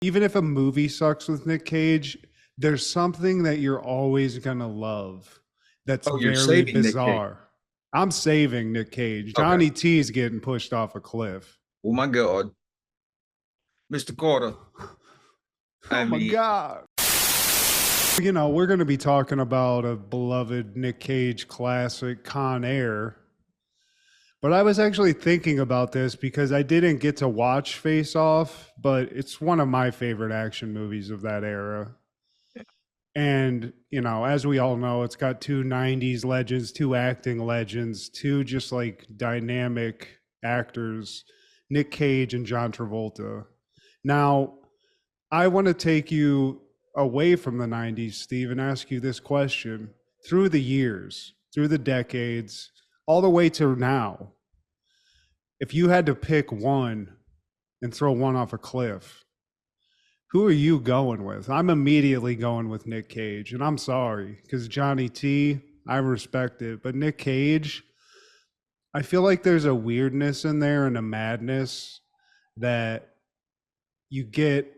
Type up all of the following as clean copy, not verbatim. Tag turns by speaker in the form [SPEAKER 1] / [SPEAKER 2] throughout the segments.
[SPEAKER 1] Even if a movie sucks with Nic Cage, there's something that you're always gonna love that's
[SPEAKER 2] Oh, you're
[SPEAKER 1] very
[SPEAKER 2] saving Nic Cage.
[SPEAKER 1] bizarre. I'm saving Nic Cage.
[SPEAKER 2] Okay.
[SPEAKER 1] Johnny T is getting pushed off a cliff.
[SPEAKER 2] Oh my God, Mr. Carter.
[SPEAKER 1] Oh
[SPEAKER 2] I
[SPEAKER 1] my
[SPEAKER 2] mean,
[SPEAKER 1] God. We're going to be talking about a beloved Nic Cage classic, Con Air. But I was actually thinking about this because I didn't get to watch Face Off, but it's one of my favorite action movies of that era. And, as we all know, it's got two 90s legends, two acting legends, two just like dynamic actors, Nic Cage and John Travolta. Now, I want to take you away from the 90s, Steve, and ask you this question. Through the years, through the decades, all the way to now, if you had to pick one and throw one off a cliff, who are you going with? I'm immediately going with Nic Cage, and I'm sorry because Johnny T, I respect it, but Nic Cage, I feel like there's a weirdness in there and a madness that you get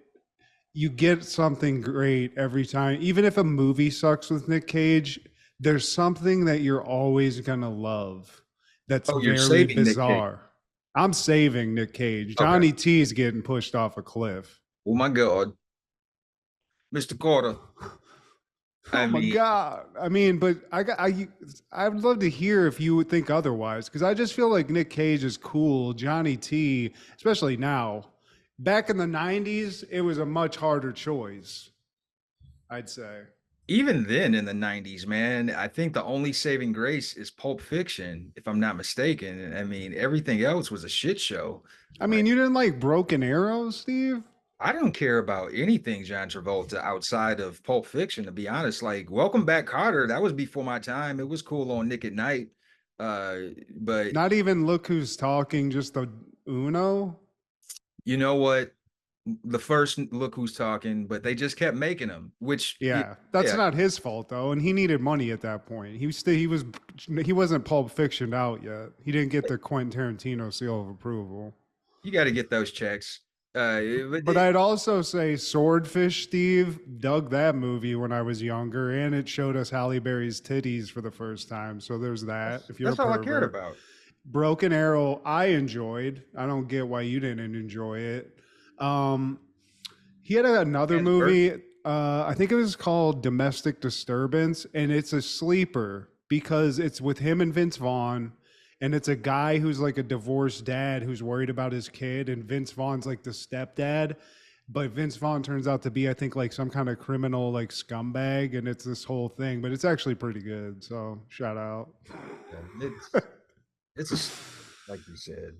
[SPEAKER 1] you get something great every time. Even if a movie sucks with Nic Cage, there's something that you're always gonna love that's
[SPEAKER 2] oh, you're
[SPEAKER 1] very
[SPEAKER 2] saving Nic Cage.
[SPEAKER 1] bizarre. I'm saving Nic Cage.
[SPEAKER 2] Okay.
[SPEAKER 1] Johnny T is getting pushed off a cliff.
[SPEAKER 2] Oh my God, Mr. Carter. I
[SPEAKER 1] Oh my
[SPEAKER 2] mean,
[SPEAKER 1] God. I mean, but I would love to hear if you would think otherwise, because I just feel like Nic Cage is cool. Johnny T, especially now. Back in the 90s, it was a much harder choice, I'd say.
[SPEAKER 2] even then in the 90s, man, I think the only saving grace is Pulp Fiction, if I'm not mistaken. I mean, everything else was a shit show.
[SPEAKER 1] I
[SPEAKER 2] Like,
[SPEAKER 1] mean, you didn't like Broken Arrows, Steve?
[SPEAKER 2] I don't care about anything John Travolta outside of Pulp Fiction, to be honest. Like, Welcome Back, Carter, that was before my time. It was cool on Nick at Night. Uh, but
[SPEAKER 1] Not even Look Who's Talking, just the Uno?
[SPEAKER 2] you know what? The first Look Who's Talking, but they just kept making them, which,
[SPEAKER 1] Yeah, that's
[SPEAKER 2] yeah,
[SPEAKER 1] not his fault though, and he needed money at that point. He wasn't Pulp Fiction out yet. He didn't get the Quentin Tarantino seal of approval.
[SPEAKER 2] you got to get those checks. But
[SPEAKER 1] But I'd also say Swordfish Steve dug that movie when I was younger, and it showed us Halle Berry's titties for the first time. So there's that. If you're a
[SPEAKER 2] that's all I cared
[SPEAKER 1] pervert,
[SPEAKER 2] about.
[SPEAKER 1] Broken Arrow, I enjoyed. I don't get why you didn't enjoy it. Um, he had another
[SPEAKER 2] Candy Bird.
[SPEAKER 1] movie. I think it was called Domestic Disturbance, and it's a sleeper because it's with him and Vince Vaughn, and it's a guy who's like a divorced dad who's worried about his kid, and Vince Vaughn's like the stepdad, but Vince Vaughn turns out to be, I think, like some kind of criminal, like scumbag, and it's this whole thing. But it's actually pretty good. So shout out.
[SPEAKER 2] Yeah, it's like you said,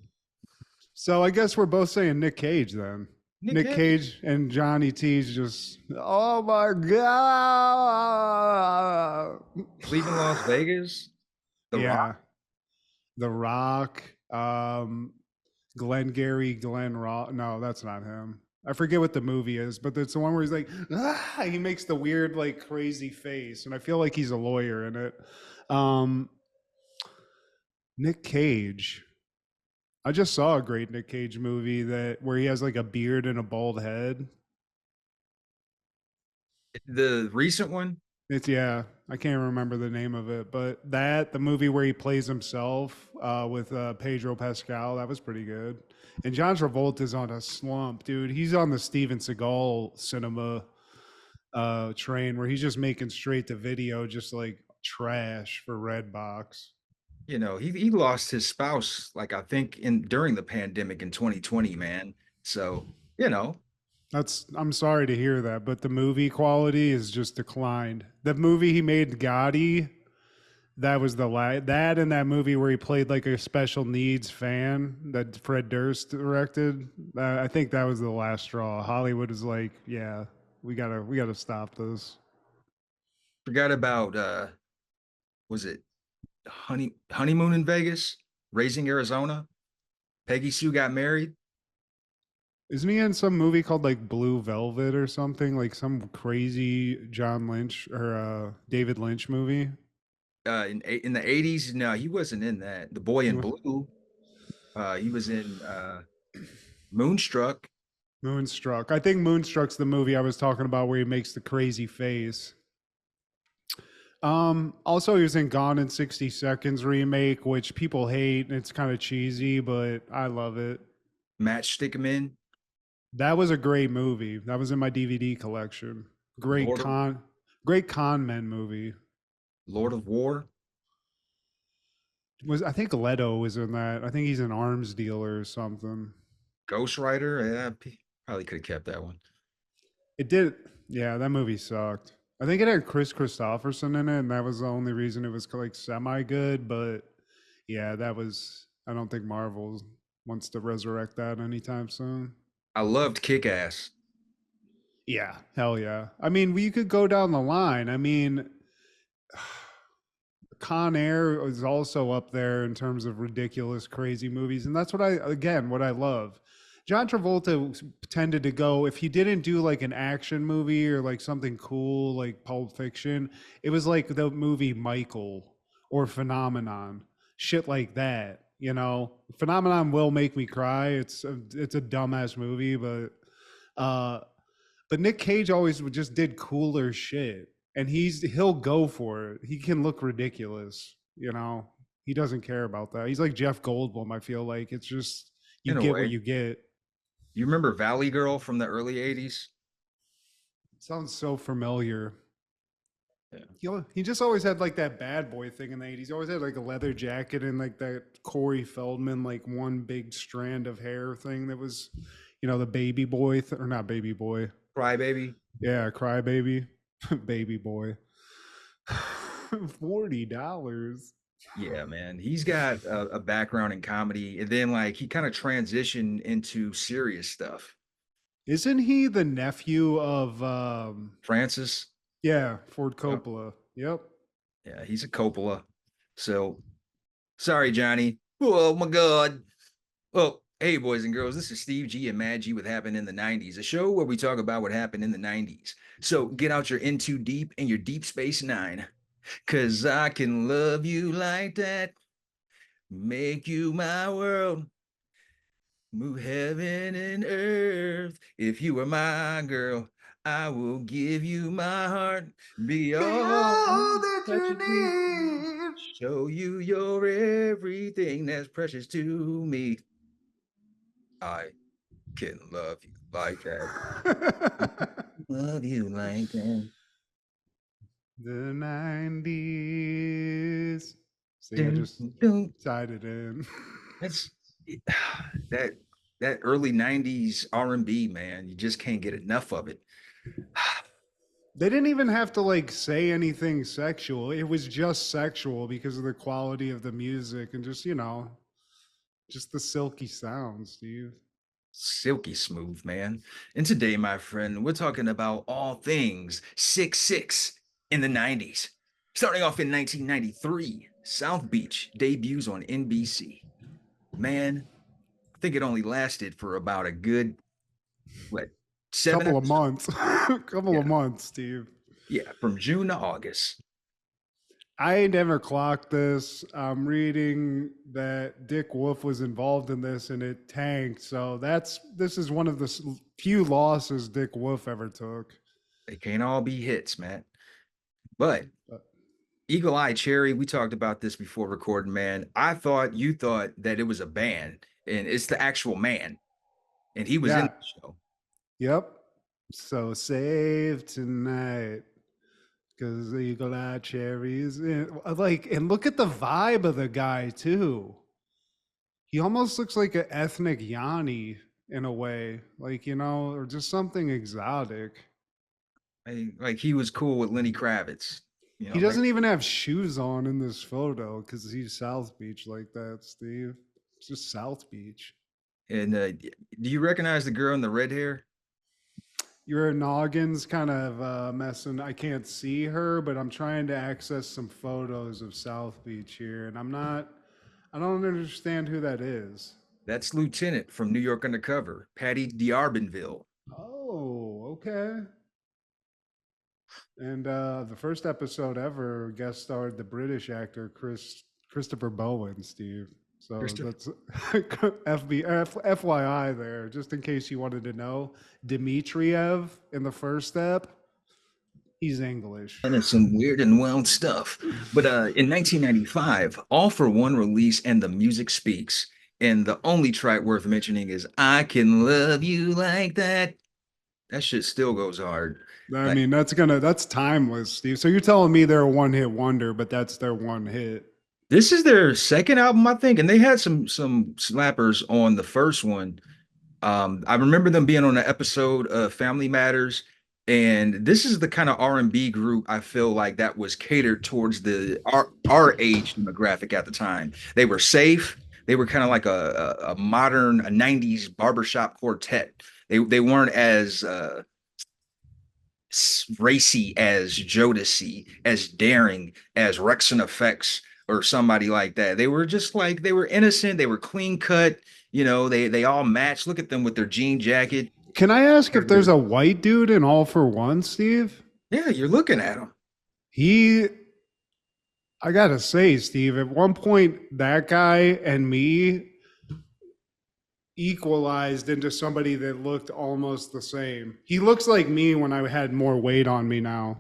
[SPEAKER 1] So I guess we're both saying Nick Cage then.
[SPEAKER 2] Nick
[SPEAKER 1] Nick
[SPEAKER 2] Cage.
[SPEAKER 1] Cage and Johnny T's just, oh my God.
[SPEAKER 2] Leaving Las Vegas, The Rock.
[SPEAKER 1] Yeah. The Rock, Glenn Rock. No, that's not him. I forget what the movie is, but it's the one where he's like, he makes the weird, like crazy face. And I feel like he's a lawyer in it. Um, Nick Cage. I just saw a great Nick Cage movie that where he has like a beard and a bald head.
[SPEAKER 2] The recent one.
[SPEAKER 1] It's yeah, I can't remember the name of it, but the movie where he plays himself with Pedro Pascal, that was pretty good. And John Travolta's on a slump, dude. He's on the Steven Seagal cinema train where he's just making straight to video, just like trash for Redbox.
[SPEAKER 2] He lost his spouse, like I think in during the pandemic in 2020, man. So, you know,
[SPEAKER 1] That's I'm sorry to hear that, but the movie quality is just declined. The movie he made, Gotti, that was that and that movie where he played like a special needs fan that Fred Durst directed. I think that was the last straw. Hollywood was like, yeah, we gotta stop this.
[SPEAKER 2] forgot about was it honeymoon in Vegas, Raising Arizona? Peggy Sue got married
[SPEAKER 1] Isn't he in some movie called like Blue Velvet or something? Like some crazy John Lynch or David Lynch movie?
[SPEAKER 2] in the 80s. No, he wasn't in that. The Boy
[SPEAKER 1] He
[SPEAKER 2] in
[SPEAKER 1] was,
[SPEAKER 2] Blue. He was in Moonstruck.
[SPEAKER 1] Moonstruck. I think Moonstruck's the movie I was talking about where he makes the crazy face. Also, he was in Gone in 60 Seconds remake, which people hate. It's kind of cheesy, but I love it.
[SPEAKER 2] Matchstick Men,
[SPEAKER 1] That was a great movie. That was in my DVD collection. Great
[SPEAKER 2] Lord of
[SPEAKER 1] con, great con men movie.
[SPEAKER 2] Lord of War,
[SPEAKER 1] Was I think Leto was in that? I think he's an arms dealer or something.
[SPEAKER 2] Ghost Rider. Yeah, probably could have kept that one.
[SPEAKER 1] It did. Yeah, that movie sucked. I think it had Chris Christopherson in it, and that was the only reason it was like semi good. But yeah, that was. I don't think Marvel wants to resurrect that anytime soon.
[SPEAKER 2] I loved Kick Ass.
[SPEAKER 1] Yeah, hell yeah. I mean, we could go down the line. I mean, Con Air is also up there in terms of ridiculous, crazy movies, and that's what I love. John Travolta tended to go if he didn't do like an action movie or like something cool like Pulp Fiction, it was like the movie Michael or Phenomenon, shit like that. You know, Phenomenon will make me cry. It's a dumbass movie, uh, but Nic Cage always just did cooler shit, and he'll go for it. He can look ridiculous, you know. He doesn't care about that. He's like Jeff Goldblum. I feel like it's just you
[SPEAKER 2] In a
[SPEAKER 1] get what
[SPEAKER 2] way.
[SPEAKER 1] you get.
[SPEAKER 2] You remember Valley Girl from the early 80s?
[SPEAKER 1] Sounds so familiar.
[SPEAKER 2] Yeah.
[SPEAKER 1] He just always had like that bad boy thing in the 80s. He always had like a leather jacket and like that Corey Feldman, like one big strand of hair thing that was, the baby boy, or not baby boy.
[SPEAKER 2] Crybaby.
[SPEAKER 1] Yeah, crybaby, baby boy. $40.
[SPEAKER 2] Yeah, man. He's got a background in comedy, and then like he kind of transitioned into serious stuff.
[SPEAKER 1] Isn't he the nephew of
[SPEAKER 2] Francis.
[SPEAKER 1] yeah, Ford
[SPEAKER 2] Yep.
[SPEAKER 1] Coppola? Yep.
[SPEAKER 2] Yeah, he's a Coppola. So sorry, Johnny. Oh my God. Well, hey, boys and girls, this is Steve G and Mad G with Happened in the 90s, a show where we talk about what happened in the 90s. So get out your In Too Deep and your Deep Space Nine, because I can love you like that, make you my world, move heaven and earth. If you were my girl, I will give you my heart, be
[SPEAKER 1] Be
[SPEAKER 2] all
[SPEAKER 1] all that
[SPEAKER 2] touches me,
[SPEAKER 1] you
[SPEAKER 2] show you your everything that's precious to me. I can love you like that.
[SPEAKER 1] need.
[SPEAKER 2] Love you like that.
[SPEAKER 1] The 90s. See, I
[SPEAKER 2] Dun,
[SPEAKER 1] just
[SPEAKER 2] dun.
[SPEAKER 1] tied it in.
[SPEAKER 2] That's that that early 90s R&B, man. You just can't get enough of it.
[SPEAKER 1] They didn't even have to like say anything sexual. It was just sexual because of the quality of the music and just the silky sounds, Steve.
[SPEAKER 2] Silky smooth, man. And today, my friend, we're talking about all things 6 in the 90s. Starting off in 1993, South Beach debuts on NBC. Man, I think it only lasted for about a good, what, seven
[SPEAKER 1] Couple of
[SPEAKER 2] episodes?
[SPEAKER 1] months. Couple of
[SPEAKER 2] Yeah.
[SPEAKER 1] months, Steve.
[SPEAKER 2] Yeah, from June to August.
[SPEAKER 1] I never clocked this. I'm reading that Dick Wolf was involved in this and it tanked. So this is one of the few losses Dick Wolf ever took.
[SPEAKER 2] They can't all be hits, man. But
[SPEAKER 1] But
[SPEAKER 2] Eagle Eye Cherry, we talked about this before recording, man. I thought you thought that it was a band, and it's the actual man, and he was in
[SPEAKER 1] yeah,
[SPEAKER 2] the show.
[SPEAKER 1] yep. So save tonight because the Eagle Eye Cherries. Like, and look at the vibe of the guy too. He almost looks like an ethnic Yanni in a way, like or just something exotic.
[SPEAKER 2] Like he was cool with Lenny Kravitz,
[SPEAKER 1] He
[SPEAKER 2] right?
[SPEAKER 1] doesn't even have shoes on in this photo because he's South Beach like that, Steve. It's just South Beach.
[SPEAKER 2] And do you recognize the girl in the red hair?
[SPEAKER 1] Your noggin's kind of messing. I can't see her, but I'm trying to access some photos of South Beach here, and I don't understand who that is.
[SPEAKER 2] That's Lieutenant from New York Undercover, Patty D'Arbonville.
[SPEAKER 1] Oh, okay. And the first episode ever guest starred the British actor Christopher Bowen, Steve. So
[SPEAKER 2] Christopher.
[SPEAKER 1] that's FYI there, just in case you wanted to know. Dmitriev in the first step, he's English.
[SPEAKER 2] And it's some weird and wild stuff. But in 1995, All for One release and The Music Speaks. And the only track worth mentioning is I Can Love You Like That. That shit still goes hard.
[SPEAKER 1] I
[SPEAKER 2] Like
[SPEAKER 1] mean, that's timeless, Steve. So you're telling me they're a one-hit wonder, but that's their one hit.
[SPEAKER 2] this is their second album, I think, and they had some slappers on the first one. I remember them being on an episode of Family Matters, and this is the kind of R&B group I feel like that was catered towards our age demographic at the time. They were safe. They were kind of like a modern a 90s barbershop quartet. They weren't as racy as Jodeci, as daring as Rex and Effects or somebody like that. They were just like they were innocent, they were clean cut, they all matched. Look at them with their jean jacket.
[SPEAKER 1] Can I ask if there's a white dude in All for One, Steve?
[SPEAKER 2] Yeah, you're looking at them.
[SPEAKER 1] He, I gotta say, Steve, at one point, that guy and me equalized into somebody that looked almost the same. He looks like me when I had more weight on me now.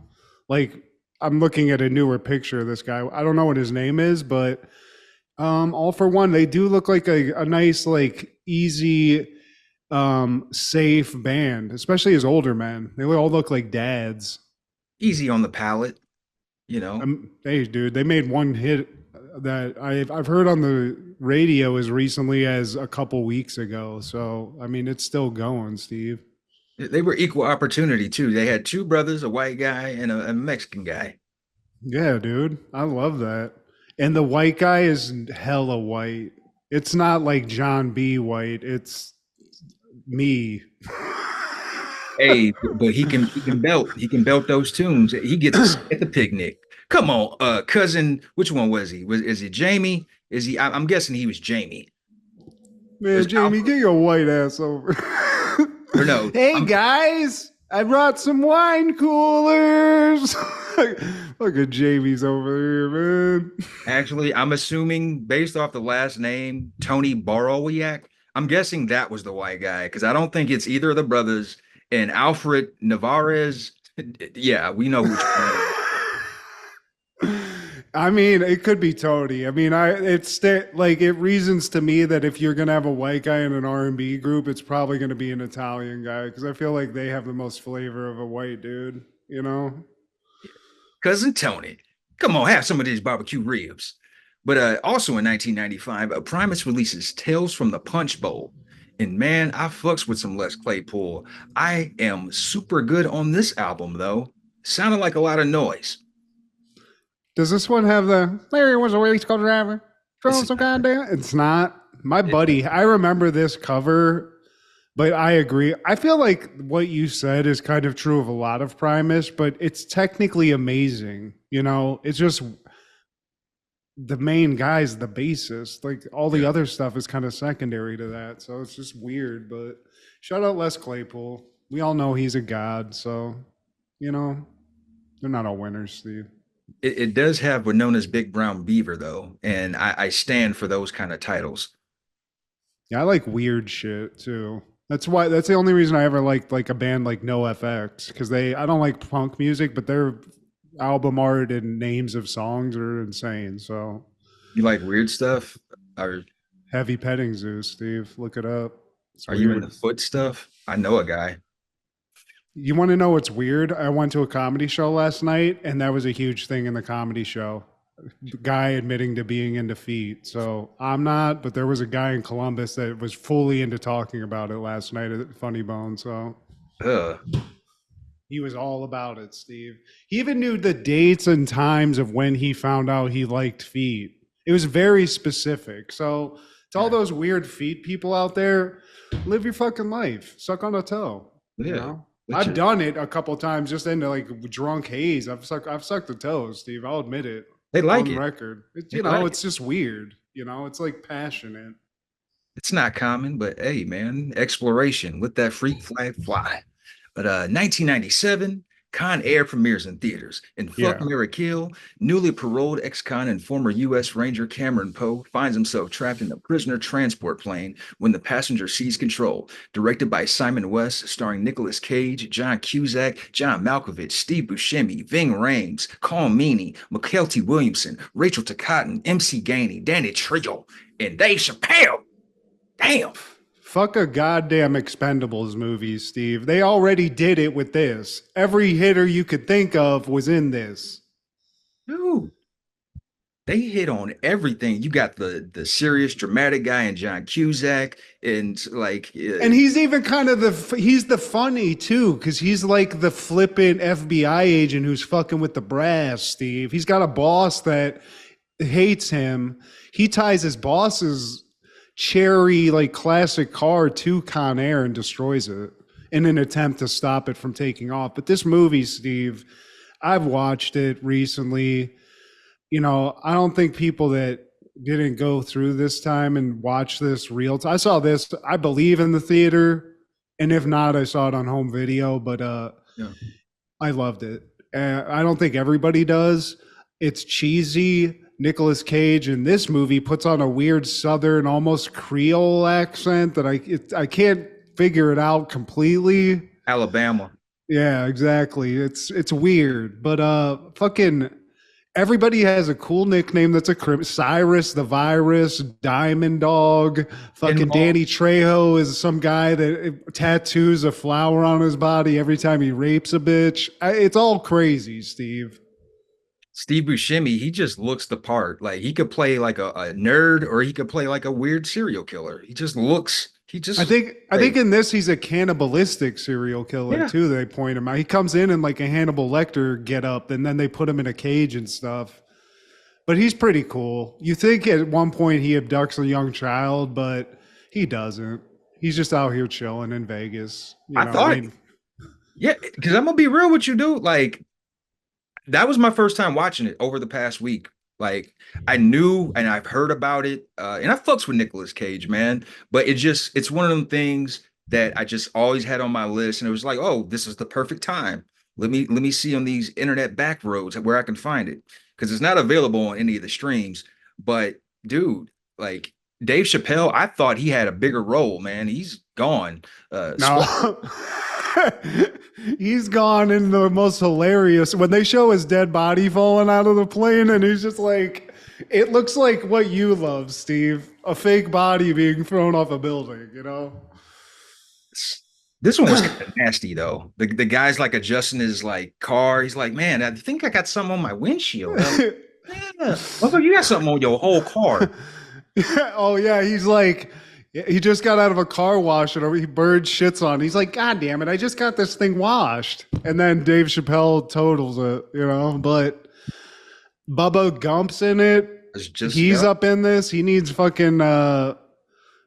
[SPEAKER 1] Like, I'm looking at a newer picture of this guy. I don't know what his name is, but All for One, they do look like a nice, like, easy, safe band, especially as older men. They all look like dads.
[SPEAKER 2] Easy on the palate, you know.
[SPEAKER 1] Hey, dude, they made one hit that I've heard on the radio as recently as a couple weeks ago. So I mean, it's still going, Steve.
[SPEAKER 2] They were equal opportunity too. They had two brothers, a white guy and a Mexican guy.
[SPEAKER 1] Yeah, dude, I love that. And the white guy is hella white. It's not like John B. White. It's me.
[SPEAKER 2] Hey, but he can belt those tunes. He gets a seat at the picnic. Come on, cousin. Which one was he? Is it Jamie? Is he? I'm guessing he was Jamie.
[SPEAKER 1] Man,
[SPEAKER 2] Is
[SPEAKER 1] Jamie,
[SPEAKER 2] Alfred
[SPEAKER 1] get your white ass over.
[SPEAKER 2] or no?
[SPEAKER 1] Hey guys, I brought some wine coolers. Look at Jamie's over here, man.
[SPEAKER 2] Actually, I'm assuming based off the last name, Tony Borowiak. I'm guessing that was the white guy because I don't think it's either of the brothers. And Alfred Navarez, yeah, we know which one.
[SPEAKER 1] I mean, it could be Tony. I mean, like it reasons to me that if you're gonna have a white guy in an R&B group, it's probably gonna be an Italian guy because I feel like they have the most flavor of a white dude. You know?
[SPEAKER 2] Cousin Tony. Come on, have some of these barbecue ribs. But also in 1995, Primus releases Tales from the Punch Bowl. And man, I fucks with some Les Claypool. I am super good on this album, though. Sounded like a lot of noise.
[SPEAKER 1] Does this one have the Larry was a race car driver?
[SPEAKER 2] It's,
[SPEAKER 1] Some goddamn. It's not. My buddy, I remember this cover, but I agree. I feel like what you said is kind of true of a lot of Primus, but it's technically amazing. It's just the main guy's the bassist. Like all the other stuff is kind of secondary to that. So it's just weird. But shout out Les Claypool. We all know he's a god. So, they're not all winners, Steve.
[SPEAKER 2] it does have Winona's Big Brown Beaver, though. And I stand for those kind of titles.
[SPEAKER 1] Yeah, I like weird shit too. That's the only reason I ever liked like a band like NoFX because I don't like punk music, but their album art and names of songs are insane. So
[SPEAKER 2] You like weird stuff? Or
[SPEAKER 1] Heavy Petting Zoo, Steve. Look it up. It's
[SPEAKER 2] are you
[SPEAKER 1] weird.
[SPEAKER 2] into foot stuff? I know a guy.
[SPEAKER 1] You want to know what's weird? I went to a comedy show last night, and that was a huge thing in the comedy show. The guy admitting to being into feet. So I'm not, but there was a guy in Columbus that was fully into talking about it last night at Funny Bone. So
[SPEAKER 2] Ugh.
[SPEAKER 1] he was all about it, Steve. He even knew the dates and times of when he found out he liked feet. It was very specific. So to all those weird feet people out there, live your fucking life. Suck on a toe.
[SPEAKER 2] Yeah.
[SPEAKER 1] I've done it a couple times just into like drunk haze. I've sucked the toes, Steve. I'll admit it.
[SPEAKER 2] They like
[SPEAKER 1] on
[SPEAKER 2] it.
[SPEAKER 1] record.
[SPEAKER 2] They like
[SPEAKER 1] It's just weird. It's like passionate.
[SPEAKER 2] It's not common, but hey, man, exploration. Let that freak flag fly. But 1997, Con Air premieres in theaters, and Fuck
[SPEAKER 1] Yeah.
[SPEAKER 2] Marry Kill, newly paroled ex-con and former U.S. Ranger Cameron Poe finds himself trapped in a prisoner transport plane when the passenger seizes control. Directed by Simon West, starring Nicolas Cage, John Cusack, John Malkovich, Steve Buscemi, Ving Rhames, Colm Meaney, McKelty Williamson, Rachel Ticotin, MC Gainey, Danny Trejo, and Dave Chappelle. Damn.
[SPEAKER 1] Fuck a goddamn Expendables movie, Steve. They already did it with this. Every hitter you could think of was in this.
[SPEAKER 2] Dude, they hit on everything. You got the serious dramatic guy in John Cusack, and like
[SPEAKER 1] And he's even kind of he's the funny too, because he's like the flippant FBI agent who's fucking with the brass, Steve. He's got a boss that hates him. He ties his boss's cherry, like classic car to Con Air and destroys it in an attempt to stop it from taking off. But this movie, Steve, I've watched it recently. You know, I don't think people that didn't go through this time and watch this real time. I saw this, I believe, in the theater, and if not, I saw it on home video. But
[SPEAKER 2] yeah.
[SPEAKER 1] I loved it. I don't think everybody does. It's cheesy. Nicolas Cage in this movie puts on a weird Southern, almost Creole accent that I can't figure it out completely.
[SPEAKER 2] Alabama.
[SPEAKER 1] Yeah, exactly. It's weird, but fucking everybody has a cool nickname that's a Cyrus the Virus, Diamond Dog. Fucking Danny Trejo is some guy that tattoos a flower on his body every time he rapes a bitch. It's all crazy, Steve.
[SPEAKER 2] Steve Buscemi, he just looks the part. Like he could play like a nerd, or he could play like a weird serial killer. He just looks. He just.
[SPEAKER 1] I think in this he's a cannibalistic serial killer too. They point him out. He comes in like a Hannibal Lecter get up, and then they put him in a cage and stuff. But he's pretty cool. You think at one point he abducts a young child, but he doesn't. He's just out here chilling in Vegas.
[SPEAKER 2] I thought, yeah, because I'm gonna be real with you, dude. Like, that was my first time watching it over the past week. Like, I knew and I've heard about it, and I fucks with Nicolas Cage, man. But it's one of them things that I just always had on my list, and it was like, oh, this is the perfect time. Let me see on these internet back roads where I can find it, because it's not available on any of the streams. But dude, like Dave Chappelle, I thought he had a bigger role, man. He's gone.
[SPEAKER 1] No. He's gone in the most hilarious when they show his dead body falling out of the plane, and he's just like, it looks like what you love, Steve, a fake body being thrown off a building, you know.
[SPEAKER 2] This one was kind of nasty though. The guy's like adjusting his like car. He's like, man, I think I got something on my windshield. Yeah, you got something on your whole car.
[SPEAKER 1] Oh yeah, he's like, he just got out of a car wash and he bird shits on. He's like, God damn it, I just got this thing washed. And then Dave Chappelle totals it, you know. But Bubba Gump's in it. He's up in this. He needs fucking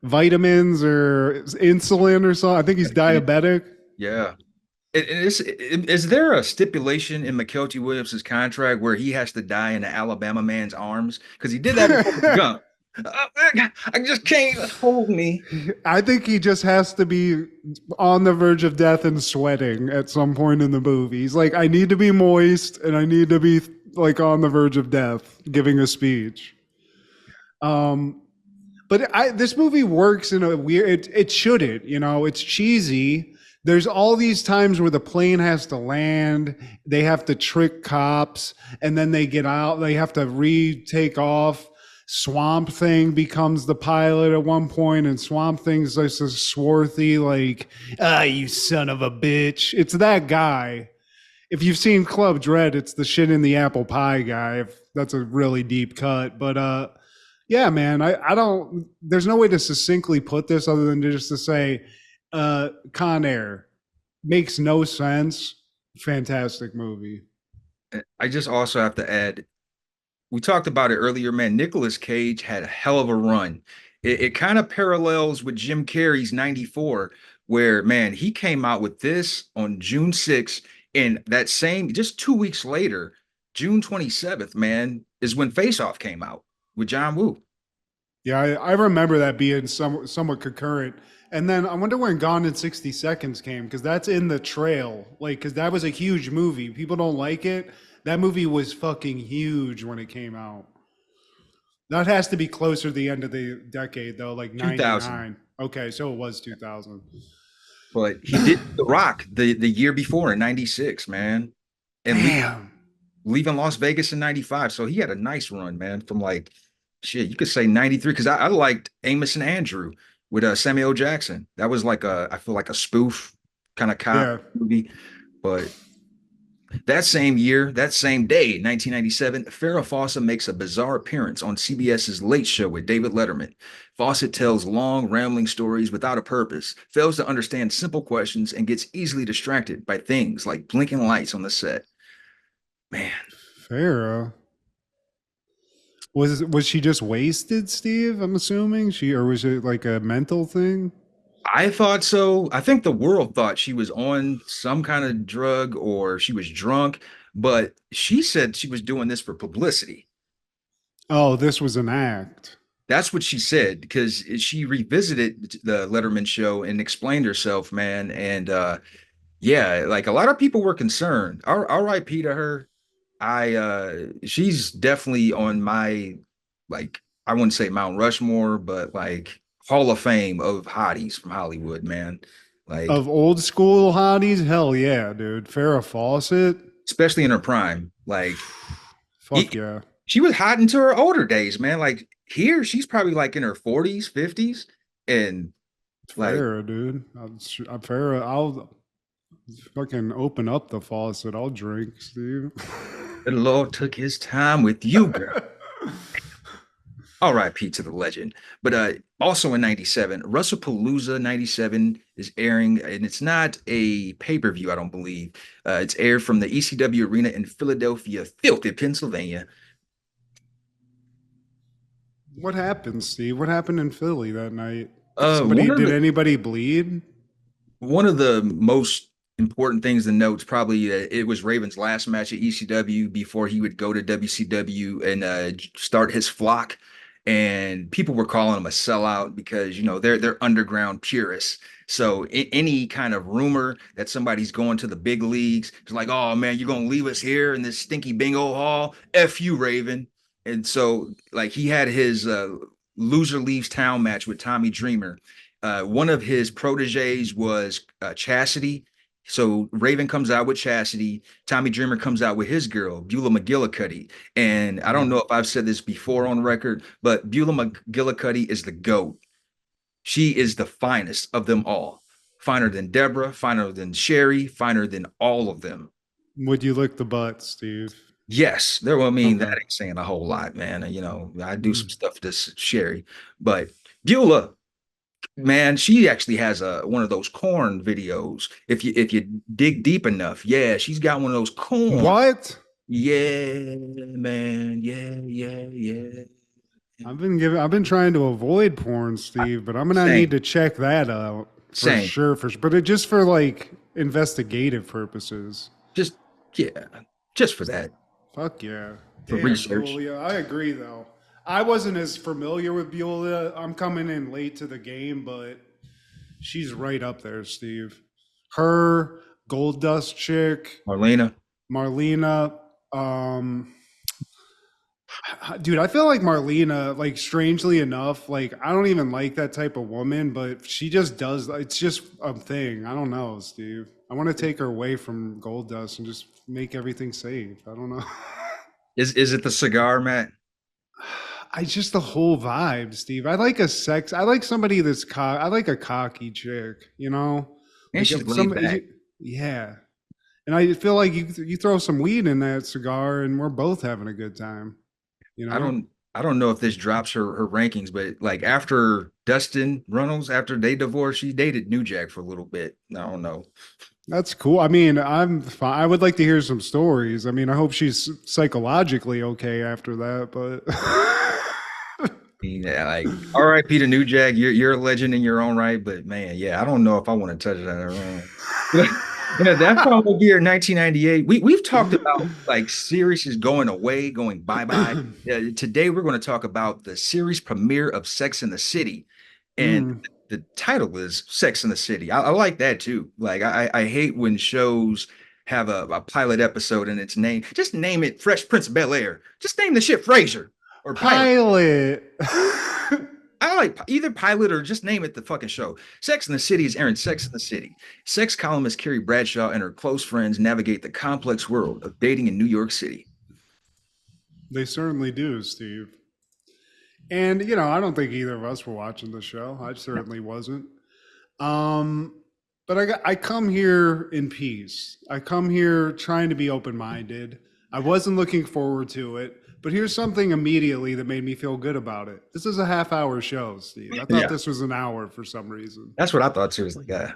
[SPEAKER 1] vitamins or insulin or something. I think he's diabetic.
[SPEAKER 2] Yeah. Is there a stipulation in McKelty Williams' contract where he has to die in an Alabama man's arms? Because he did that with Gump. I just can't hold me.
[SPEAKER 1] I think he just has to be on the verge of death and sweating at some point in the movie. He's like, I need to be moist and I need to be like on the verge of death, giving a speech. But this movie works in a weird. It shouldn't, you know. It's cheesy. There's all these times where the plane has to land. They have to trick cops, and then they get out. They have to retake off. Swamp Thing becomes the pilot at one point, and Swamp Thing's like a swarthy, like, you son of a bitch. It's that guy. If you've seen Club Dread, it's the shit in the apple pie guy. That's a really deep cut. But yeah, man, I don't, there's no way to succinctly put this other than just to say, Con Air makes no sense. Fantastic movie.
[SPEAKER 2] I just also have to add, we talked about it earlier, man. Nicolas Cage had a hell of a run. It kind of parallels with Jim Carrey's 94, where, man, he came out with this on June 6th, and that same, just 2 weeks later, June 27th, man, is when Face Off came out with John Woo.
[SPEAKER 1] Yeah, I remember that being somewhat concurrent. And then I wonder when Gone in 60 Seconds came, because that's in the trail. Like, because that was a huge movie. People don't like it. That movie was fucking huge when it came out. That has to be closer to the end of the decade, though, like
[SPEAKER 2] 2000.
[SPEAKER 1] 99. Okay, so it was 2000.
[SPEAKER 2] But he did The Rock the year before in 96, man. And
[SPEAKER 1] Damn.
[SPEAKER 2] leaving Las Vegas in 95. So he had a nice run, man, from like shit, you could say 93 because I liked Amos and Andrew with Samuel Jackson. That was like I feel like a spoof kind of cop
[SPEAKER 1] Yeah.
[SPEAKER 2] movie. But that same year, that same day, 1997, Farrah Fawcett makes a bizarre appearance on CBS's Late Show with David Letterman. Fawcett tells long, rambling stories without a purpose, fails to understand simple questions, and gets easily distracted by things like blinking lights on the set. Man,
[SPEAKER 1] Farrah. Was she just wasted, Steve? I'm assuming she, or was it like a mental thing?
[SPEAKER 2] I thought so. I think the world thought she was on some kind of drug or she was drunk, but she said she was doing this for publicity.
[SPEAKER 1] Oh, this was an act.
[SPEAKER 2] That's what she said because she revisited the Letterman show and explained herself, man. And yeah, like a lot of people were concerned. RIP to her. She's definitely on my, like, I wouldn't say Mount Rushmore, but like Hall of Fame of hotties from Hollywood, man. Like,
[SPEAKER 1] Of old school hotties? Hell yeah, dude. Farrah Fawcett?
[SPEAKER 2] especially in her prime. Like,
[SPEAKER 1] Fuck yeah.
[SPEAKER 2] she was hot into her older days, man. Like here, she's probably like in her 40s, 50s, and like
[SPEAKER 1] Farrah, dude. I'm Farrah. I'll fucking open up the faucet. I'll drink, Steve.
[SPEAKER 2] the Lord took his time with you, girl. R.I.P. to the legend. But also in 97, WrestlePalooza 97 is airing, and it's not a pay-per-view, I don't believe. It's aired from the ECW Arena in Philadelphia, filthy Pennsylvania.
[SPEAKER 1] What happened, Steve? What happened in Philly that night?
[SPEAKER 2] One of
[SPEAKER 1] Did
[SPEAKER 2] the
[SPEAKER 1] anybody bleed?
[SPEAKER 2] one of the most important things to note is probably it was Raven's last match at ECW before he would go to WCW and start his flock. And people were calling him a sellout because they're underground purists. So any kind of rumor that somebody's going to the big leagues, it's like, oh man, you're gonna leave us here in this stinky bingo hall? F you, Raven. And so like he had his loser leaves town match with Tommy Dreamer. One of his proteges was Chastity. So Raven comes out with Chastity. Tommy Dreamer comes out with his girl, Beulah McGillicuddy. And I don't know if I've said this before on record, but Beulah McGillicuddy is the GOAT. She is the finest of them all. Finer than Deborah, finer than Sherry, finer than all of them.
[SPEAKER 1] Would you lick the butt, Steve?
[SPEAKER 2] Yes, there. Well, I mean,
[SPEAKER 1] Okay.
[SPEAKER 2] that ain't saying a whole lot, man. I do some
[SPEAKER 1] Mm.
[SPEAKER 2] stuff to Sherry, but Beulah, man, she actually has a one of those corn videos. If you dig deep enough, yeah, she's got one of those corn.
[SPEAKER 1] What?
[SPEAKER 2] Yeah, man. Yeah, yeah, yeah.
[SPEAKER 1] I've been trying to avoid porn, Steve, but I'm gonna need
[SPEAKER 2] Same,
[SPEAKER 1] to check that out for
[SPEAKER 2] same.
[SPEAKER 1] sure. But it just for like investigative purposes.
[SPEAKER 2] Just yeah, just for that,
[SPEAKER 1] Fuck yeah.
[SPEAKER 2] for
[SPEAKER 1] Damn,
[SPEAKER 2] research.
[SPEAKER 1] Beulah. I agree though. I wasn't as familiar with Beulah. I'm coming in late to the game, but she's right up there, Steve. Her, Gold Dust chick,
[SPEAKER 2] Marlena.
[SPEAKER 1] Marlena. Dude, I feel like Marlena, like strangely enough, like I don't even like that type of woman, but she just does. It's just a thing. I don't know, Steve. I want to take her away from Gold Dust and just make everything safe. I don't know.
[SPEAKER 2] Is it the cigar, Matt?
[SPEAKER 1] I just the whole vibe, Steve. I like somebody that's I like a cocky chick,
[SPEAKER 2] And
[SPEAKER 1] like
[SPEAKER 2] she's
[SPEAKER 1] if
[SPEAKER 2] laid back.
[SPEAKER 1] yeah. And I feel like you throw some weed in that cigar and we're both having a good time, you
[SPEAKER 2] I
[SPEAKER 1] know?
[SPEAKER 2] don't I don't know if this drops her rankings, but like after Dustin Runnels, after they divorced, she dated New Jack for a little bit. I don't know.
[SPEAKER 1] That's cool. I mean, I'm fine. I would like to hear some stories. I mean, I hope she's psychologically okay after that, but
[SPEAKER 2] Yeah, like RIP to New Jack. You're a legend in your own right, but man, yeah, I don't know if I want to touch that around. Yeah, that following year, 1998. We've talked about like series is going away, going bye-bye. Today we're going to talk about the series premiere of Sex in the City. And
[SPEAKER 1] Mm.
[SPEAKER 2] the title is Sex in the City. I like that too. Like I hate when shows have a pilot episode and its name. Just name it Fresh Prince of Bel Air. Just name the shit Frasier or Pilot.
[SPEAKER 1] Pilot.
[SPEAKER 2] I like either Pilot or just name it the fucking show. Sex in the City is airing Sex in the City. Sex columnist Carrie Bradshaw and her close friends navigate the complex world of dating in New York City.
[SPEAKER 1] They certainly do, Steve. And I don't think either of us were watching the show. I certainly wasn't. Um, but I come here in peace. I come here trying to be open-minded. I wasn't looking forward to it, but here's something immediately that made me feel good about it. This is a half-hour show, Steve. I thought
[SPEAKER 2] Yeah,
[SPEAKER 1] this was an hour for some reason.
[SPEAKER 2] that's what I thought too. It's like,
[SPEAKER 1] I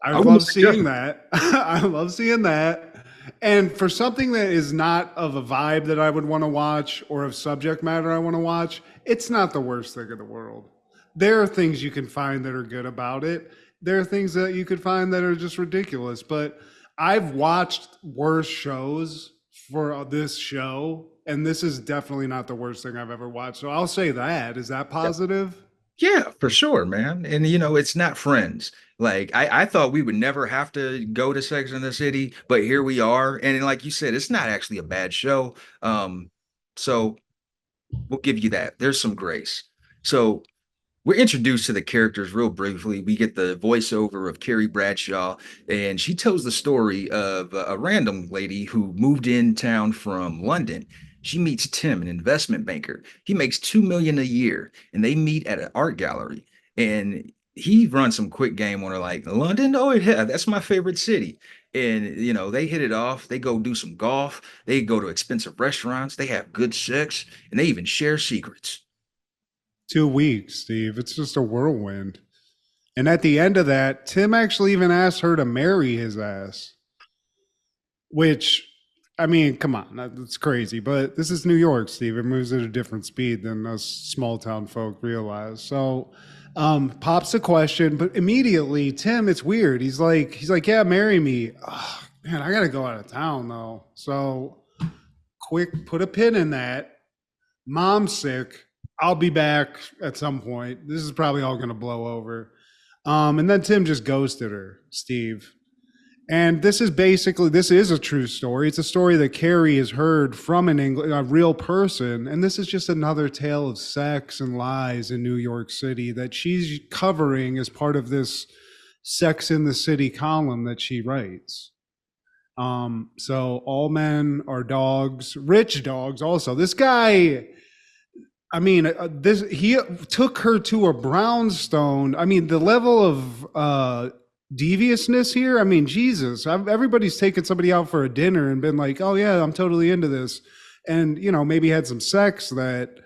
[SPEAKER 2] I wouldn't
[SPEAKER 1] love
[SPEAKER 2] suggest
[SPEAKER 1] seeing
[SPEAKER 2] it.
[SPEAKER 1] that. I love seeing that. And for something that is not of a vibe that I would want to watch or of subject matter I want to watch, it's not the worst thing in the world. There are things you can find that are good about it. There are things that you could find that are just ridiculous. But I've watched worse shows for this show, and this is definitely not the worst thing I've ever watched. So I'll say that. Is that positive?
[SPEAKER 2] Yeah, for sure, man. And it's not Friends. Like I thought we would never have to go to Sex in the City, but here we are. And like you said, it's not actually a bad show. So we'll give you that. There's some grace. So we're introduced to the characters real briefly. We get the voiceover of Carrie Bradshaw, and she tells the story of a random lady who moved in town from London. She meets Tim, an investment banker. He makes 2 million a year, and they meet at an art gallery. And he runs some quick game on her, like London. Oh yeah, that's my favorite city. And they hit it off. They go do some golf. They go to expensive restaurants. They have good sex, and they even share secrets.
[SPEAKER 1] 2 weeks, Steve. It's just a whirlwind. And at the end of that, Tim actually even asked her to marry his ass, which, I mean, come on, that's crazy. But this is New York, Steve. It moves at a different speed than us small town folk realize. So, pops a question, but immediately, Tim, it's weird. He's like, yeah, marry me. Oh, man, I gotta go out of town though. So, quick, put a pin in that. Mom's sick. I'll be back at some point. This is probably all going to blow over. And then Tim just ghosted her, Steve. And this is a true story. It's a story that Carrie has heard from a real person. And this is just another tale of sex and lies in New York City that she's covering as part of this Sex in the City column that she writes. So all men are dogs, rich dogs also. This guy, I mean, this he took her to a brownstone. I mean, the level of deviousness here. I mean, Jesus, everybody's taken somebody out for a dinner and been like, "Oh yeah, I'm totally into this," and maybe had some sex that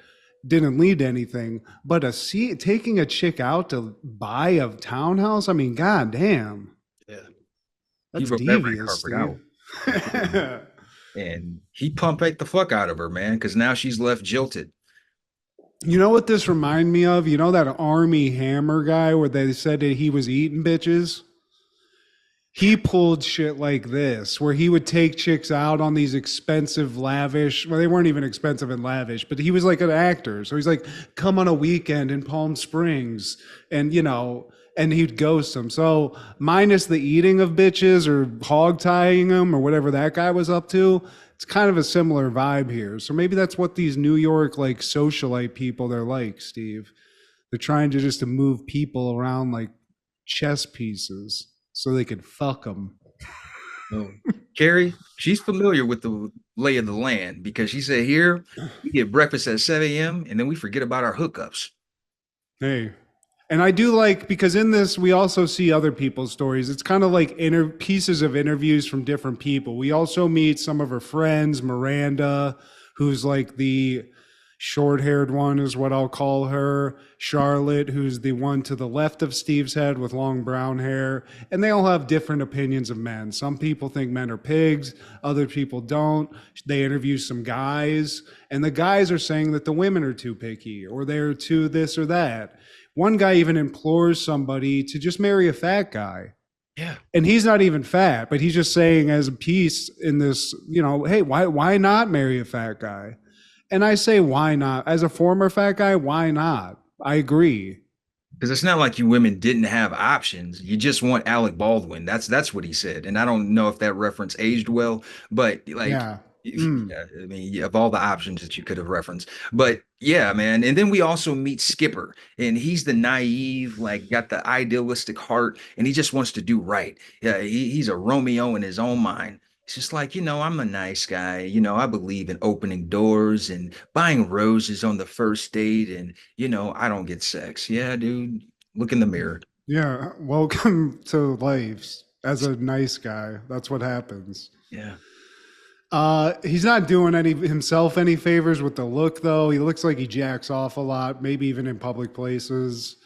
[SPEAKER 1] didn't lead to anything. But taking a chick out to buy a townhouse. I mean, goddamn,
[SPEAKER 2] Yeah. He
[SPEAKER 1] that's
[SPEAKER 2] broke every
[SPEAKER 1] devious,
[SPEAKER 2] carpet out.
[SPEAKER 1] Steve.
[SPEAKER 2] And he pumped the fuck out of her, man, because now she's left jilted.
[SPEAKER 1] You know what this remind me of? You know that Army Hammer guy where they said that he was eating bitches? He pulled shit like this, where he would take chicks out on these expensive, lavish, well, they weren't even expensive and lavish, but he was like an actor. So he's like, come on a weekend in Palm Springs and, and he'd ghost them. So minus the eating of bitches or hog tying them or whatever that guy was up to, it's kind of a similar vibe here. So maybe that's what these New York like socialite people they're like, Steve. They're trying to just to move people around like chess pieces so they can fuck them.
[SPEAKER 2] Oh. Carrie, she's familiar with the lay of the land because she said here we get breakfast at 7 a.m. and then we forget about our hookups.
[SPEAKER 1] Hey, and I do like, because in this we also see other people's stories. It's kind of like pieces of interviews from different people. We also meet some of her friends, Miranda, who's like the short-haired one is what I'll call her, Charlotte, who's the one to the left of Steve's head with long brown hair, and they all have different opinions of men. Some people think men are pigs, other people don't. They interview some guys, and the guys are saying that the women are too picky or they're too this or that. One guy even implores somebody to just marry a fat guy.
[SPEAKER 2] Yeah.
[SPEAKER 1] And he's not even fat, but he's just saying as a piece in this, hey, why not marry a fat guy? And I say, why not? As a former fat guy, why not? I agree.
[SPEAKER 2] Because it's not like you women didn't have options. You just want Alec Baldwin. That's what he said. And I don't know if that reference aged well, but like,
[SPEAKER 1] Yeah. Mm.
[SPEAKER 2] yeah, I mean, you have all the options that you could have referenced. But yeah, man. And then we also meet Skipper, and he's the naive, like, got the idealistic heart, and he just wants to do right. Yeah, he's a Romeo in his own mind. It's just like, I'm a nice guy. I believe in opening doors and buying roses on the first date. And, I don't get sex. Yeah, dude, look in the mirror.
[SPEAKER 1] Yeah. Welcome to life as a nice guy. That's what happens.
[SPEAKER 2] Yeah.
[SPEAKER 1] He's not doing any favors with the look though. He looks like he jacks off a lot, maybe even in public places.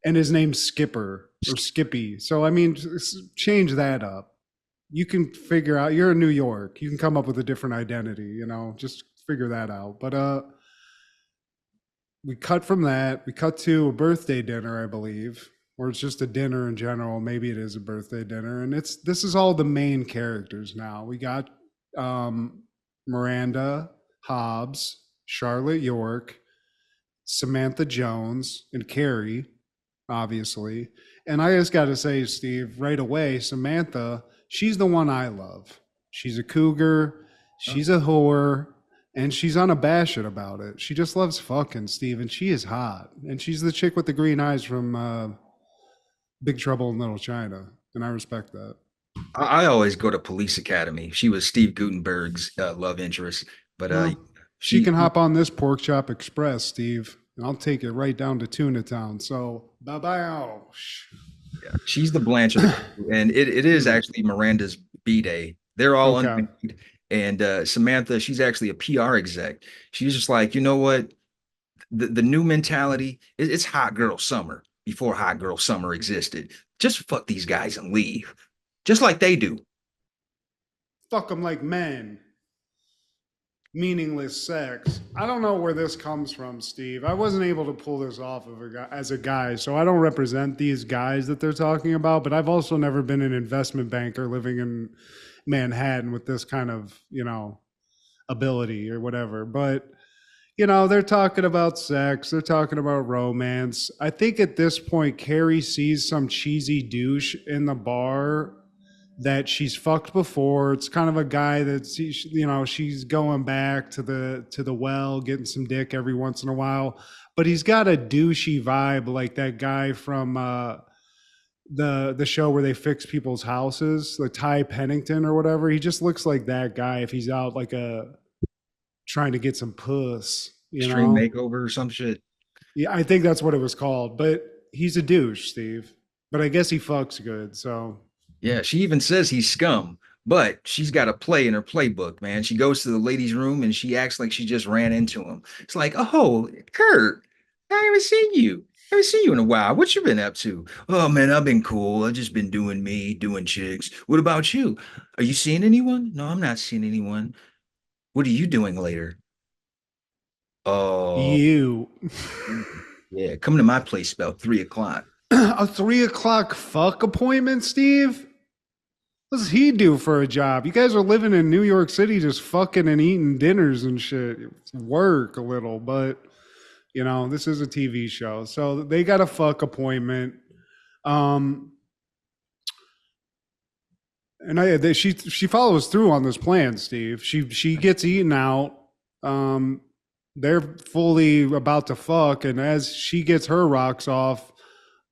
[SPEAKER 1] And his name's Skipper or Skippy. So I mean, change that up. You can figure out. You're in New York. You can come up with a different identity. Just figure that out. But we cut from that. We cut to a birthday dinner, I believe, or it's just a dinner in general. Maybe it is a birthday dinner, and this is all the main characters now. We got Miranda, Hobbs, Charlotte York, Samantha Jones, and Carrie, obviously. And I just got to say, Steve, right away, Samantha, she's the one I love. She's a cougar, she's a whore, and she's unabashed about it. She just loves fucking, Steve, and she is hot. And she's the chick with the green eyes from Big Trouble in Little China, and I respect that.
[SPEAKER 2] I always go to Police Academy. She was Steve Gutenberg's love interest, but
[SPEAKER 1] Well, she
[SPEAKER 2] she
[SPEAKER 1] can hop on this Pork Chop Express, Steve, and I'll take it right down to Tuna Town. So, bye bye.
[SPEAKER 2] yeah, she's the Blanche of the crew, and it is actually Miranda's B day. They're all
[SPEAKER 1] Okay.
[SPEAKER 2] unmarried, and Samantha, she's actually a PR exec. She's just like, you know what? The new mentality it's hot girl summer before hot girl summer existed. Just fuck these guys and leave, just like they do.
[SPEAKER 1] Fuck them like men. Meaningless sex. I don't know where this comes from, Steve. I wasn't able to pull this off of as a guy, so I don't represent these guys that they're talking about. But I've also never been an investment banker living in Manhattan with this kind of ability or whatever. But they're talking about sex, they're talking about romance. I think at this point, Carrie sees some cheesy douche in the bar that she's fucked before. It's kind of a guy that she's going back to the well, getting some dick every once in a while. But he's got a douchey vibe like that guy from the show where they fix people's houses, the Ty Pennington or whatever. He just looks like that guy if he's out like trying to get some puss,
[SPEAKER 2] Extreme makeover or some shit.
[SPEAKER 1] Yeah, I think that's what it was called. But he's a douche, Steve. But I guess he fucks good, so
[SPEAKER 2] Yeah, she even says he's scum, but she's got a play in her playbook, man. She goes to the ladies' room and she acts like she just ran into him. It's like, oh, Kurt, I haven't seen you. I haven't seen you in a while. What you been up to? Oh man, I've been cool. I've just been doing me, doing chicks. What about you? Are you seeing anyone? No, I'm not seeing anyone. What are you doing later? Oh,
[SPEAKER 1] you.
[SPEAKER 2] yeah, come to my place about 3 o'clock.
[SPEAKER 1] A 3 o'clock fuck appointment, Steve? What does he do for a job? You guys are living in New York City just fucking and eating dinners and shit. Work a little, but this is a TV show. So they got a fuck appointment. Um she follows through on this plan, Steve. She gets eaten out. Um they're fully about to fuck, and as she gets her rocks off,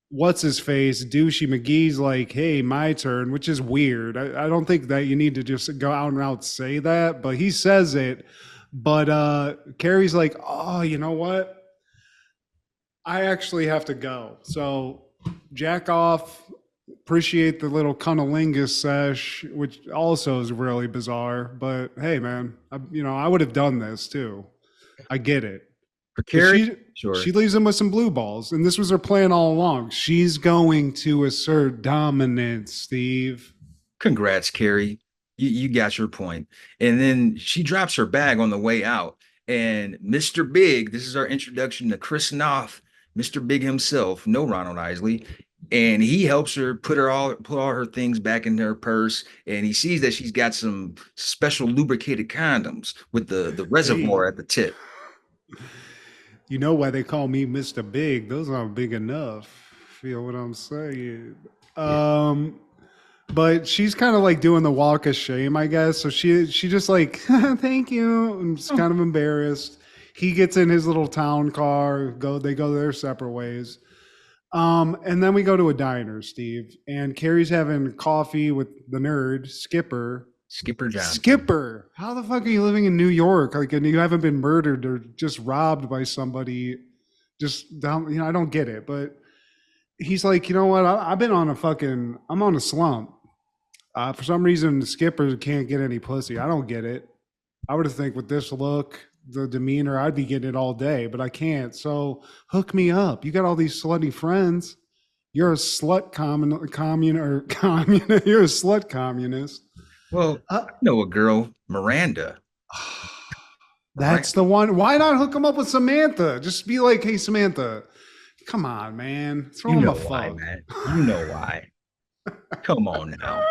[SPEAKER 1] what's his face, douchey McGee's like, hey, my turn, which is weird. I don't think that you need to just go out and out say that, but he says it. But Carrie's like, oh, you know what? I actually have to go. So jack off, appreciate the little cunnilingus sesh, which also is really bizarre. But hey, man, I would have done this too. I get it.
[SPEAKER 2] For
[SPEAKER 1] But
[SPEAKER 2] Carrie, sure.
[SPEAKER 1] she leaves him with some blue balls, and this was her plan all along. She's going to assert dominance, Steve.
[SPEAKER 2] Congrats, Carrie. You got your point. And then she drops her bag on the way out. And Mr. Big, this is our introduction to Chris Noth, Mr. Big himself, no Ronald Isley. And he helps her put all her things back in her purse. And he sees that she's got some special lubricated condoms with the
[SPEAKER 1] Hey,
[SPEAKER 2] reservoir at the tip.
[SPEAKER 1] You know why they call me Mr. Big? Those aren't big enough. Feel what I'm saying?
[SPEAKER 2] Yeah.
[SPEAKER 1] Um, but she's kind of like doing the walk of shame, I guess. So she just like, thank you, and just
[SPEAKER 2] Oh,
[SPEAKER 1] kind of embarrassed. He gets in his little town car. They go their separate ways. And then we go to a diner, Steve, and Carrie's having coffee with the nerd Skipper.
[SPEAKER 2] Skipper Johnston.
[SPEAKER 1] Skipper, how the fuck are you living in New York? Like, and you haven't been murdered or just robbed by somebody? Just down, I don't get it. But he's like, you know what? I've been on a fucking, I'm on a slump. For some reason, the Skipper can't get any pussy. I don't get it. I would think with this look, the demeanor, I'd be getting it all day, but I can't. So hook me up. You got all these slutty friends. You're a slut communist. You're a slut communist.
[SPEAKER 2] Well,
[SPEAKER 1] Uh,
[SPEAKER 2] I know a girl, Miranda.
[SPEAKER 1] that's the one. Why not hook him up with Samantha? Just be like, hey, Samantha, come on, man. Throw
[SPEAKER 2] You
[SPEAKER 1] him
[SPEAKER 2] know
[SPEAKER 1] a
[SPEAKER 2] why,
[SPEAKER 1] fuck.
[SPEAKER 2] man. You know why. Come on now.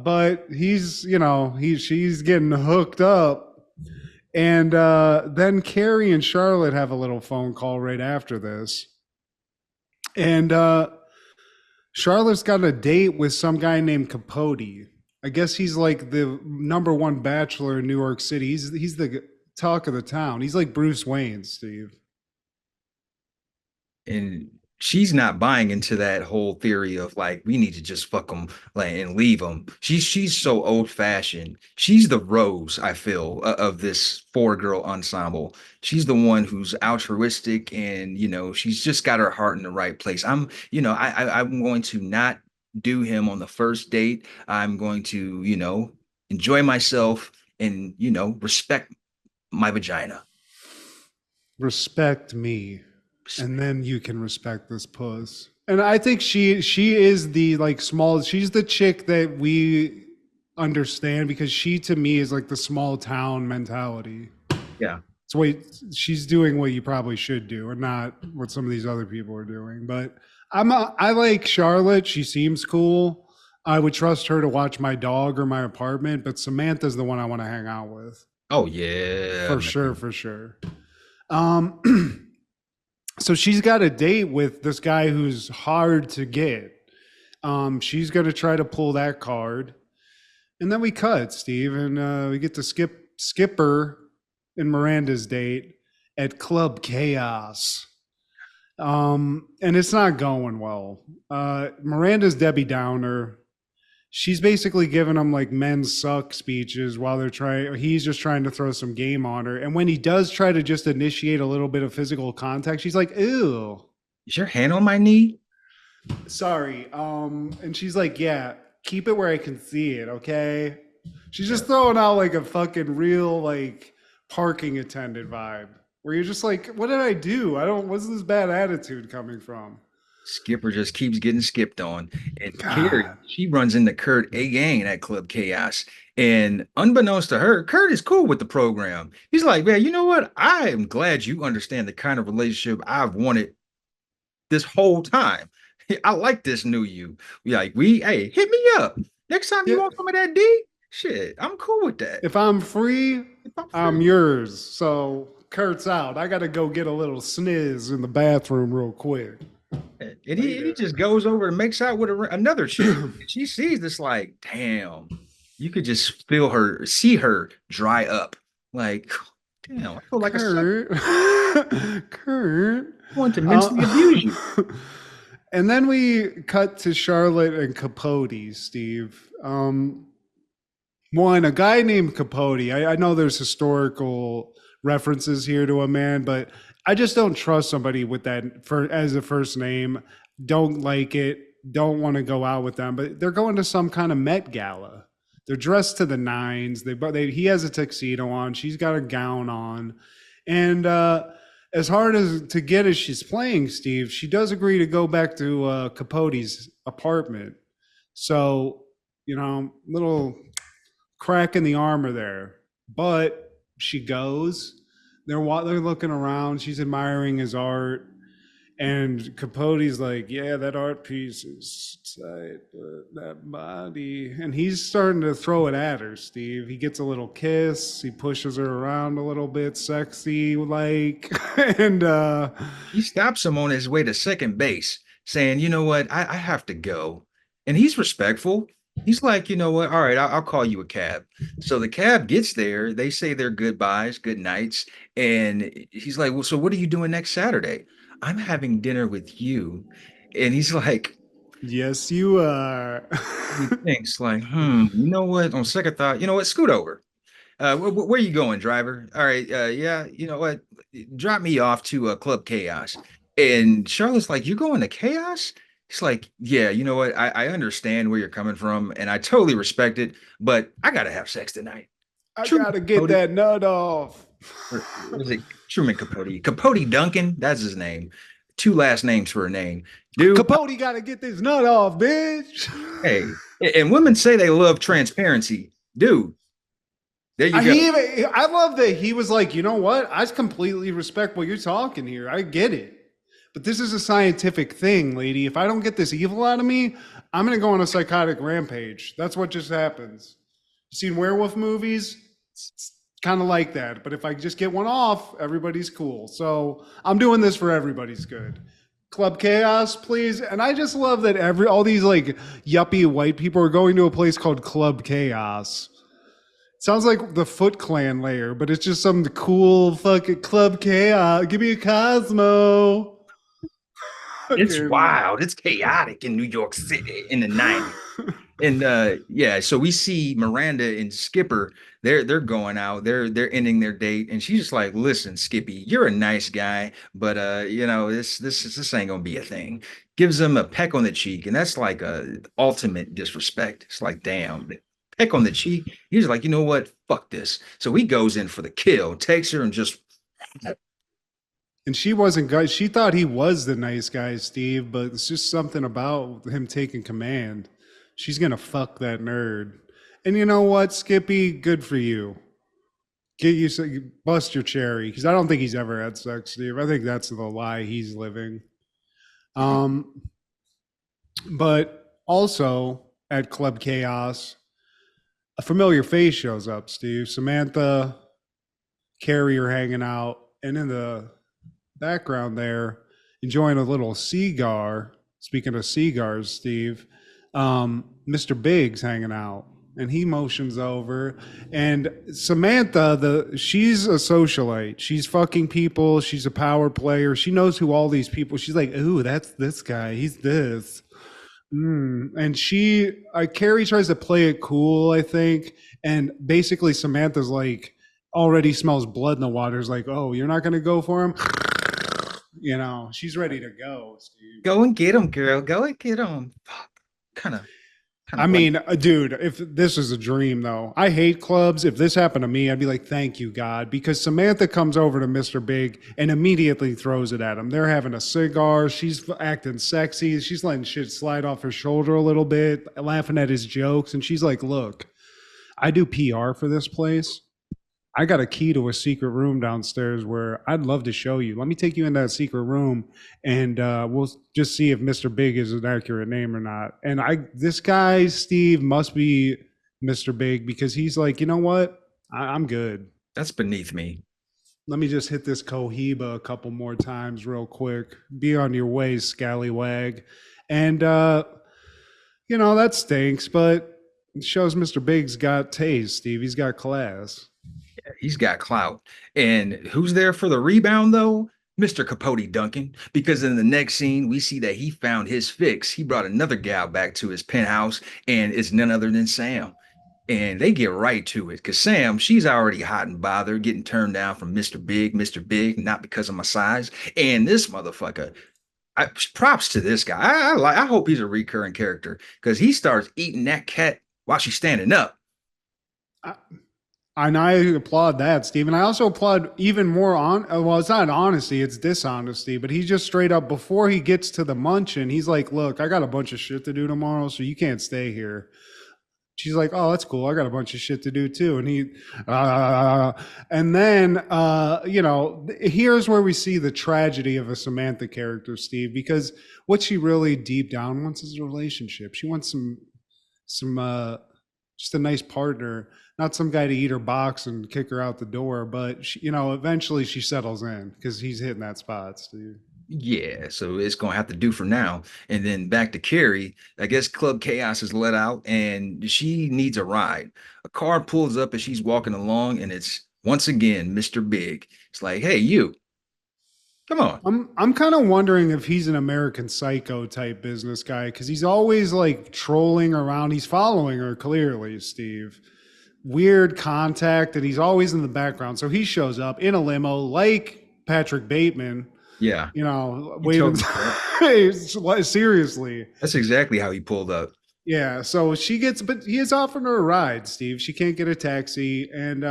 [SPEAKER 1] But she's getting hooked up. And then Carrie and Charlotte have a little phone call right after this. And Charlotte's got a date with some guy named Capote. I guess he's like the number one bachelor in New York City. He's the talk of the town. He's like Bruce Wayne, Steve.
[SPEAKER 2] And she's not buying into that whole theory of like we need to just fuck them like and leave them. She's so old fashioned. She's the Rose, I feel, of this four girl ensemble. She's the one who's altruistic, and she's just got her heart in the right place. I'm going to not do him on the first date. I'm going to enjoy myself and respect my vagina.
[SPEAKER 1] Respect me, and then you can respect this puss. And I think she is the like small. She's the chick that we understand because she to me is like the small town mentality.
[SPEAKER 2] Yeah.
[SPEAKER 1] So wait, she's doing what you probably should do, and not what some of these other people are doing. But I like Charlotte. She seems cool. I would trust her to watch my dog or my apartment, but Samantha's the one I want to hang out with
[SPEAKER 2] Oh yeah,
[SPEAKER 1] for
[SPEAKER 2] man.
[SPEAKER 1] sure, for sure. Um, so she's got a date with this guy who's hard to get. She's going to try to pull that card, and then we cut Steve, and we get to Skipper and Miranda's date at Club Chaos. And it's not going well. Miranda's Debbie Downer. She's basically giving them like men suck speeches while he's just trying to throw some game on her. And when he does try to just initiate a little bit of physical contact, she's like, ew,
[SPEAKER 2] Is your hand on my knee?
[SPEAKER 1] sorry. And she's like, yeah, keep it where I can see it. Okay. She's just throwing out like a fucking real like parking attendant vibe where you're just like, what did I do? What's this bad attitude coming from?
[SPEAKER 2] Skipper just keeps getting skipped on. And Carrie,
[SPEAKER 1] God.
[SPEAKER 2] she runs into Kurt again at Club Chaos. And unbeknownst to her, Kurt is cool with the program. He's like, man, you know what? I am glad you understand the kind of relationship I've wanted this whole time. I like this new you. Hey, hit me up. Next time you
[SPEAKER 1] Yeah.
[SPEAKER 2] want some of that D, shit, I'm cool with that.
[SPEAKER 1] If I'm free,
[SPEAKER 2] If I'm
[SPEAKER 1] I'm
[SPEAKER 2] free.
[SPEAKER 1] yours. So Kurt's out. I got to go get a little sniz in the bathroom real quick.
[SPEAKER 2] And he just goes over and makes out with another chick. And she sees this like, damn, you could just see her dry up. Like, damn, I feel like
[SPEAKER 1] Kurt. Kurt.
[SPEAKER 2] I want to mentally abuse you.
[SPEAKER 1] And then we cut to Charlotte and Capote, Steve. One, a guy named Capote. I know there's historical references here to a man, but I just don't trust somebody with that as a first name. Don't like it. Don't want to go out with them. But they're going to some kind of Met Gala. They're dressed to the nines. He has a tuxedo on. She's got a gown on, and as hard as to get as she's playing, Steve, she does agree to go back to Capote's apartment. So, little crack in the armor there. But she goes. They're looking around. She's admiring his art. And Capote's like, yeah, that art piece is tight, but that body. And he's starting to throw it at her, Steve. He gets a little kiss. He pushes her around a little bit, sexy like. and
[SPEAKER 2] He stops him on his way to second base, saying, "You know what? I have to go." And he's respectful. He's like, "You know what? All right, I'll call you a cab." So the cab gets there. They say their goodbyes, good nights. And he's like, "Well, so what are you doing next Saturday?" "I'm having dinner with you." And he's like,
[SPEAKER 1] yes, you are.
[SPEAKER 2] he thinks like, you know what? On second thought, you know what? Scoot over. Where you going, driver? All right, yeah, you know what? Drop me off to Club Chaos. And Charlotte's like, "You're going to Chaos?" He's like, "Yeah, you know what? I understand where you're coming from, and I totally respect it, but I gotta have sex tonight."
[SPEAKER 1] I
[SPEAKER 2] Truman
[SPEAKER 1] gotta get
[SPEAKER 2] Capote,
[SPEAKER 1] that nut off.
[SPEAKER 2] or was it Truman Capote? Capote Duncan, that's his name. Two last names for a name. Dude,
[SPEAKER 1] Capote gotta get this nut off, bitch.
[SPEAKER 2] hey, and women say they love transparency. Dude, there you go.
[SPEAKER 1] I love that he was like, you know what? I completely respect what you're talking here. I get it. But this is a scientific thing, lady. If I don't get this evil out of me, I'm going to go on a psychotic rampage. That's what just happens. You seen werewolf movies? It's kind of like that. But if I just get one off, everybody's cool. So I'm doing this for everybody's good. Club Chaos, please. And I just love that all these like yuppie white people are going to a place called Club Chaos. Sounds like the Foot Clan layer, but it's just some cool fucking Club Chaos. Give me a Cosmo.
[SPEAKER 2] It's
[SPEAKER 1] Fucking-
[SPEAKER 2] wild. It's chaotic in New York City in the 90s. And yeah, so we see Miranda and Skipper, they're going out, they're ending their date, and she's just like, "Listen, Skippy, you're a nice guy, but you know, this ain't gonna be a thing." Gives him a peck on the cheek, and that's like a ultimate disrespect. It's like, damn, peck on the cheek. He's like, "You know what? Fuck this." So he goes in for the kill, takes her and just
[SPEAKER 1] And she wasn't good. She thought he was the nice guy, Steve, but it's just something about him taking command. She's gonna fuck that nerd. And you know what, Skippy? Good for you. Bust your cherry, because I don't think he's ever had sex, Steve. I think that's the lie he's living. Um, but also at Club Chaos, a familiar face shows up, Steve. Samantha, Carrie are hanging out, and in the background there, enjoying a little cigar. Speaking of cigars, Steve, Mr. Big's hanging out, and he motions over. And Samantha, she's a socialite. She's fucking people. She's a power player. She knows who all these people. She's like, ooh, that's this guy. He's this. And Carrie tries to play it cool, I think. And basically, Samantha's like, already smells blood in the water. Is like, oh, you're not going to go for him? You know, she's ready to go, Steve.
[SPEAKER 2] go and get him, girl. Go and get him. Fuck. Kind of.
[SPEAKER 1] I mean, dude, if this is a dream, though, I hate clubs. If this happened to me, I'd be like, thank you, God. Because Samantha comes over to Mr. Big and immediately throws it at him. They're having a cigar. She's acting sexy. She's letting shit slide off her shoulder a little bit, laughing at his jokes. And she's like, look, I do PR for this place. I got a key to a secret room downstairs where I'd love to show you. Let me take you in that secret room, and we'll just see if Mr. Big is an accurate name or not. And this guy, Steve, must be Mr. Big, because he's like, you know what? I'm good.
[SPEAKER 2] That's beneath me.
[SPEAKER 1] Let me just hit this Cohiba a couple more times real quick. Be on your way, scallywag. And, that stinks, but it shows Mr. Big's got taste, Steve. He's got class.
[SPEAKER 2] He's got clout. And who's there for the rebound, though? Mr. Capote Duncan. Because in the next scene, we see that he found his fix. He brought another gal back to his penthouse, and it's none other than Sam. And they get right to it, because Sam, she's already hot and bothered, getting turned down from Mr. Big, not because of my size. And this motherfucker, props to this guy. I hope he's a recurring character, because he starts eating that cat while she's standing up.
[SPEAKER 1] And I applaud that, Steve. And I also applaud even more well, it's not honesty, it's dishonesty. But he's just straight up, before he gets to the munching, he's like, look, I got a bunch of shit to do tomorrow, so you can't stay here. She's like, "Oh, that's cool. I got a bunch of shit to do too." And and then, here's where we see the tragedy of a Samantha character, Steve, because what she really deep down wants is a relationship. She wants some just a nice partner, not some guy to eat her box and kick her out the door. But eventually she settles in because he's hitting that spot, Steve.
[SPEAKER 2] Yeah, so it's gonna have to do for now. And then back to Carrie. I guess Club Chaos is let out and she needs a ride. A car pulls up as she's walking along, and it's once again Mr. Big. It's like, hey, you, come on.
[SPEAKER 1] I'm kind of wondering if he's an American Psycho type business guy because he's always like trolling around. He's following her clearly, Steve. Weird contact, and he's always in the background. So he shows up in a limo like Patrick Bateman,
[SPEAKER 2] Yeah, he
[SPEAKER 1] waving.
[SPEAKER 2] told me that.
[SPEAKER 1] Seriously.
[SPEAKER 2] That's exactly how he pulled up.
[SPEAKER 1] Yeah. So but he is offering her a ride, Steve. She can't get a taxi. And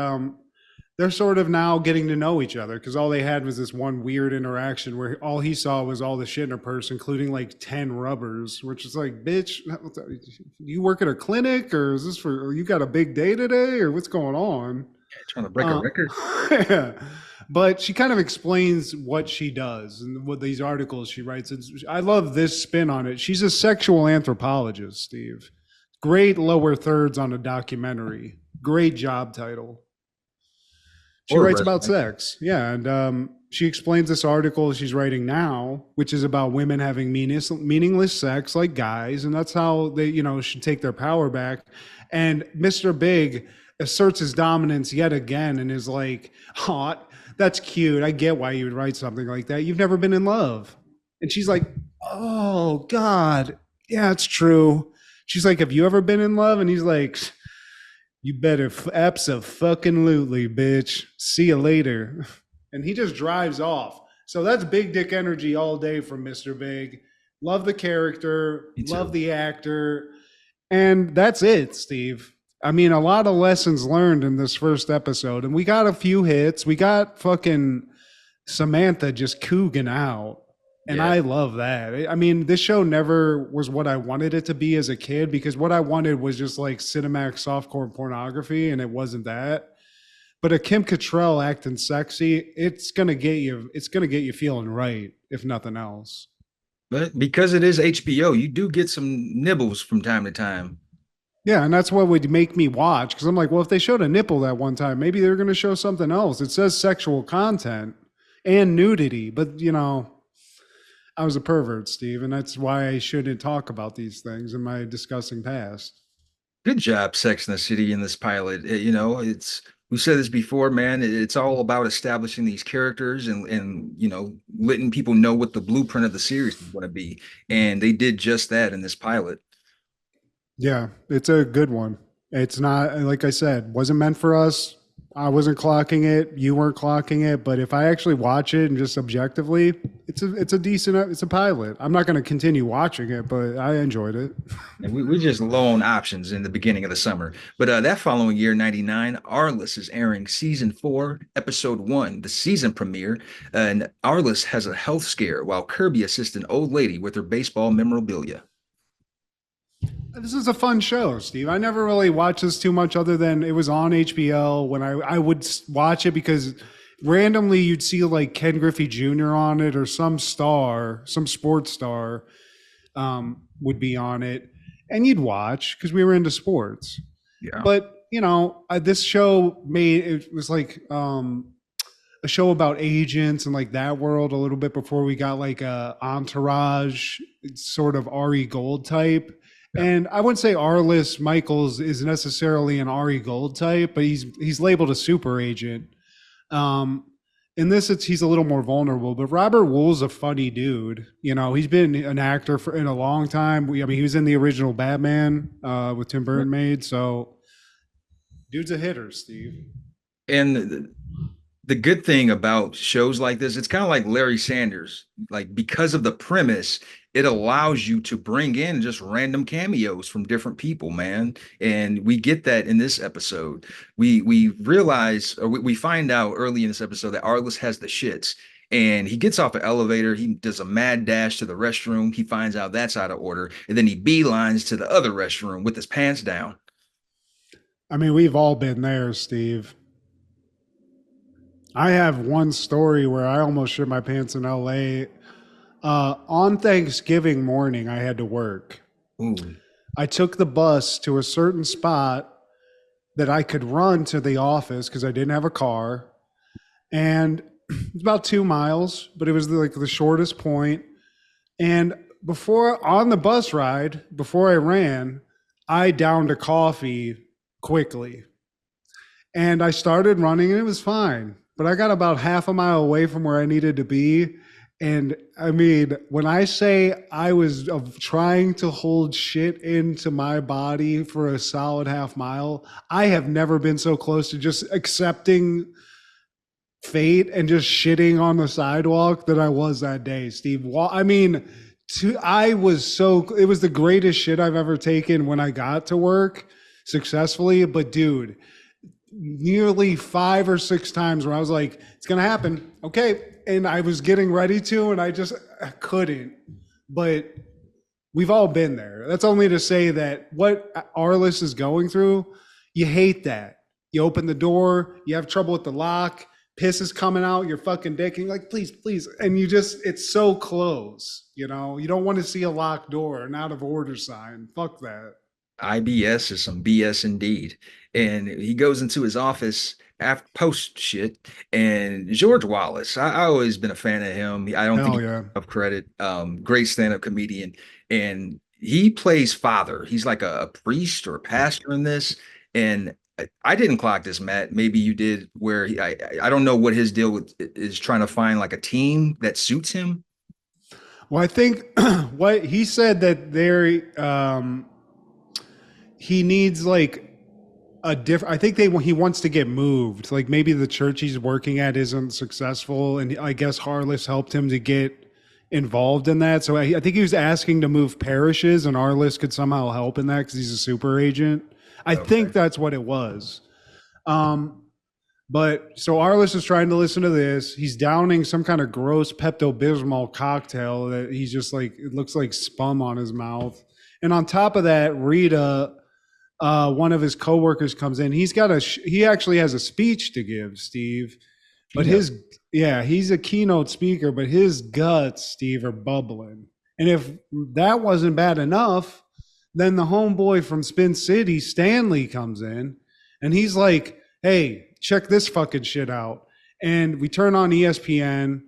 [SPEAKER 1] they're sort of now getting to know each other because all they had was this one weird interaction where all he saw was all the shit in her purse, including like 10 rubbers, which is like, bitch, you work at a clinic or is this you got a big day today or what's going on?
[SPEAKER 2] Trying to break a record.
[SPEAKER 1] Yeah. But she kind of explains what she does and what these articles she writes. I love this spin on it. She's a sexual anthropologist, Steve. Great lower thirds on a documentary. Great job title. She
[SPEAKER 2] Or a
[SPEAKER 1] writes about
[SPEAKER 2] resume.
[SPEAKER 1] sex. Yeah. And she explains this article she's writing now, which is about women having meaningless sex like guys. And that's how they, should take their power back. And Mr. Big asserts his dominance yet again and is like, oh, that's cute. I get why you would write something like that. You've never been in love. And she's like, oh, God. Yeah, it's true. She's like, have you ever been in love? And he's like, you better abso-fucking-lutely, bitch. See you later. And he just drives off. So that's big dick energy all day from Mr. Big. Love the character,
[SPEAKER 2] Me
[SPEAKER 1] love
[SPEAKER 2] too.
[SPEAKER 1] the actor. And that's it, Steve. I mean, a lot of lessons learned in this first episode. And we got a few hits. We got fucking Samantha just coogan out. And
[SPEAKER 2] Yeah.
[SPEAKER 1] I love that. I mean, this show never was what I wanted it to be as a kid because what I wanted was just like Cinemax softcore pornography, and it wasn't that. But a Kim Cattrall acting sexy, it's gonna get you. It's gonna get you feeling right, if nothing else.
[SPEAKER 2] But because it is HBO, you do get some nibbles from time to time.
[SPEAKER 1] Yeah, and that's what would make me watch because I'm like, well, if they showed a nipple that one time, maybe they're gonna show something else. It says sexual content and nudity, but I was a pervert, Steve, and that's why I shouldn't talk about these things in my discussing past.
[SPEAKER 2] Good job, Sex and the City in this pilot. It's we said this before, man. It's all about establishing these characters and letting people know what the blueprint of the series is going to be. And they did just that in this pilot.
[SPEAKER 1] Yeah, it's a good one. It's not like I said, wasn't meant for us. I wasn't clocking it. You weren't clocking it. But if I actually watch it and just objectively, it's a decent. It's a pilot. I'm not going to continue watching it, but I enjoyed it.
[SPEAKER 2] And we're just low on options in the beginning of the summer. But that following year, 99, Arliss is airing season 4, episode 1, the season premiere. And Arliss has a health scare while Kirby assists an old lady with her baseball memorabilia.
[SPEAKER 1] This is a fun show, Steve. I never really watched this too much other than it was on HBO when I would watch it because randomly you'd see like Ken Griffey Jr. on it or some star, some sports star would be on it and you'd watch because we were into sports.
[SPEAKER 2] Yeah.
[SPEAKER 1] But, this show it was like a show about agents and like that world a little bit before we got like a entourage sort of Ari Gold type.
[SPEAKER 2] Yeah.
[SPEAKER 1] And I wouldn't say Arliss Michaels is necessarily an Ari Gold type, but he's labeled a super agent. In this, he's a little more vulnerable. But Robert Wuhl's a funny dude. He's been an actor in a long time. I mean, he was in the original Batman with Tim Burton made. So, dude's a hitter, Steve.
[SPEAKER 2] And the good thing about shows like this, it's kind of like Larry Sanders. Like because of the premise, it allows you to bring in just random cameos from different people, man. And we get that in this episode. We realize, or we find out early in this episode that Arliss has the shits. And he gets off an elevator. He does a mad dash to the restroom. He finds out that's out of order. And then he beelines to the other restroom with his pants down.
[SPEAKER 1] I mean, we've all been there, Steve. I have one story where I almost shit my pants in LA. On Thanksgiving morning, I had to work.
[SPEAKER 2] Ooh.
[SPEAKER 1] I took the bus to a certain spot that I could run to the office because I didn't have a car. And it's about 2 miles, but it was like the shortest point. And before on the bus ride, before I ran, I downed a coffee quickly. And I started running and it was fine. But I got about half a mile away from where I needed to be. And I mean, when I say I was trying to hold shit into my body for a solid half mile, I have never been so close to just accepting fate and just shitting on the sidewalk that I was that day, Steve. I mean, I was so, it was the greatest shit I've ever taken when I got to work successfully. But dude, nearly 5 or 6 times where I was like, it's going to happen. Okay. And I was getting ready to, and I couldn't. But we've all been there. That's only to say that what Arliss is going through, you hate that. You open the door, you have trouble with the lock, piss is coming out your fucking dick, and you're like, please, please. And it's so close, you know? You don't want to see a locked door, an out of order sign. Fuck that.
[SPEAKER 2] IBS is some BS indeed. And he goes into his office after post shit. And George Wallace, I always been a fan of him. I don't think
[SPEAKER 1] Hell
[SPEAKER 2] he
[SPEAKER 1] yeah.
[SPEAKER 2] gets enough credit. Great stand-up comedian. And he plays father. He's like a priest or a pastor in this. And I didn't clock this, Matt. Maybe you did, where I don't know what his deal with is, trying to find like a team that suits him.
[SPEAKER 1] Well, I think what he said that he needs like a different. I think he wants to get moved. Like maybe the church he's working at isn't successful, and I guess Arliss helped him to get involved in that. So I think he was asking to move parishes, and Arliss could somehow help in that because he's a super agent. I think that's what it was. But so Arliss is trying to listen to this. He's downing some kind of gross Pepto-Bismol cocktail that he's just like, it looks like spum on his mouth. And on top of that, Rita, one of his coworkers, comes in. He actually has a speech to give, Steve. But he's a keynote speaker, but his guts, Steve, are bubbling. And if that wasn't bad enough, then the homeboy from Spin City, Stanley, comes in and he's like, hey, check this fucking shit out. And we turn on ESPN.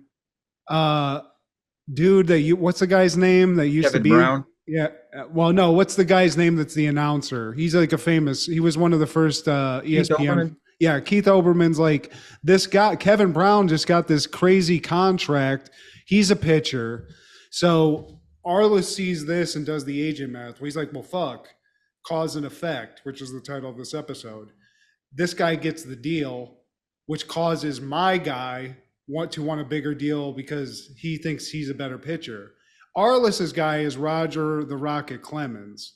[SPEAKER 1] Dude, what's the guy's name that used
[SPEAKER 2] Kevin
[SPEAKER 1] to be?
[SPEAKER 2] Brown.
[SPEAKER 1] Yeah. Well, no, what's the guy's name that's the announcer? He's like he was one of the first ESPN. Yeah, Keith Olbermann's like, this guy, Kevin Brown, just got this crazy contract. He's a pitcher. So Arliss sees this and does the agent math. He's like, well, fuck, cause and effect, which is the title of this episode. This guy gets the deal, which causes my guy want a bigger deal because he thinks he's a better pitcher. Arliss's guy is Roger the Rocket Clemens.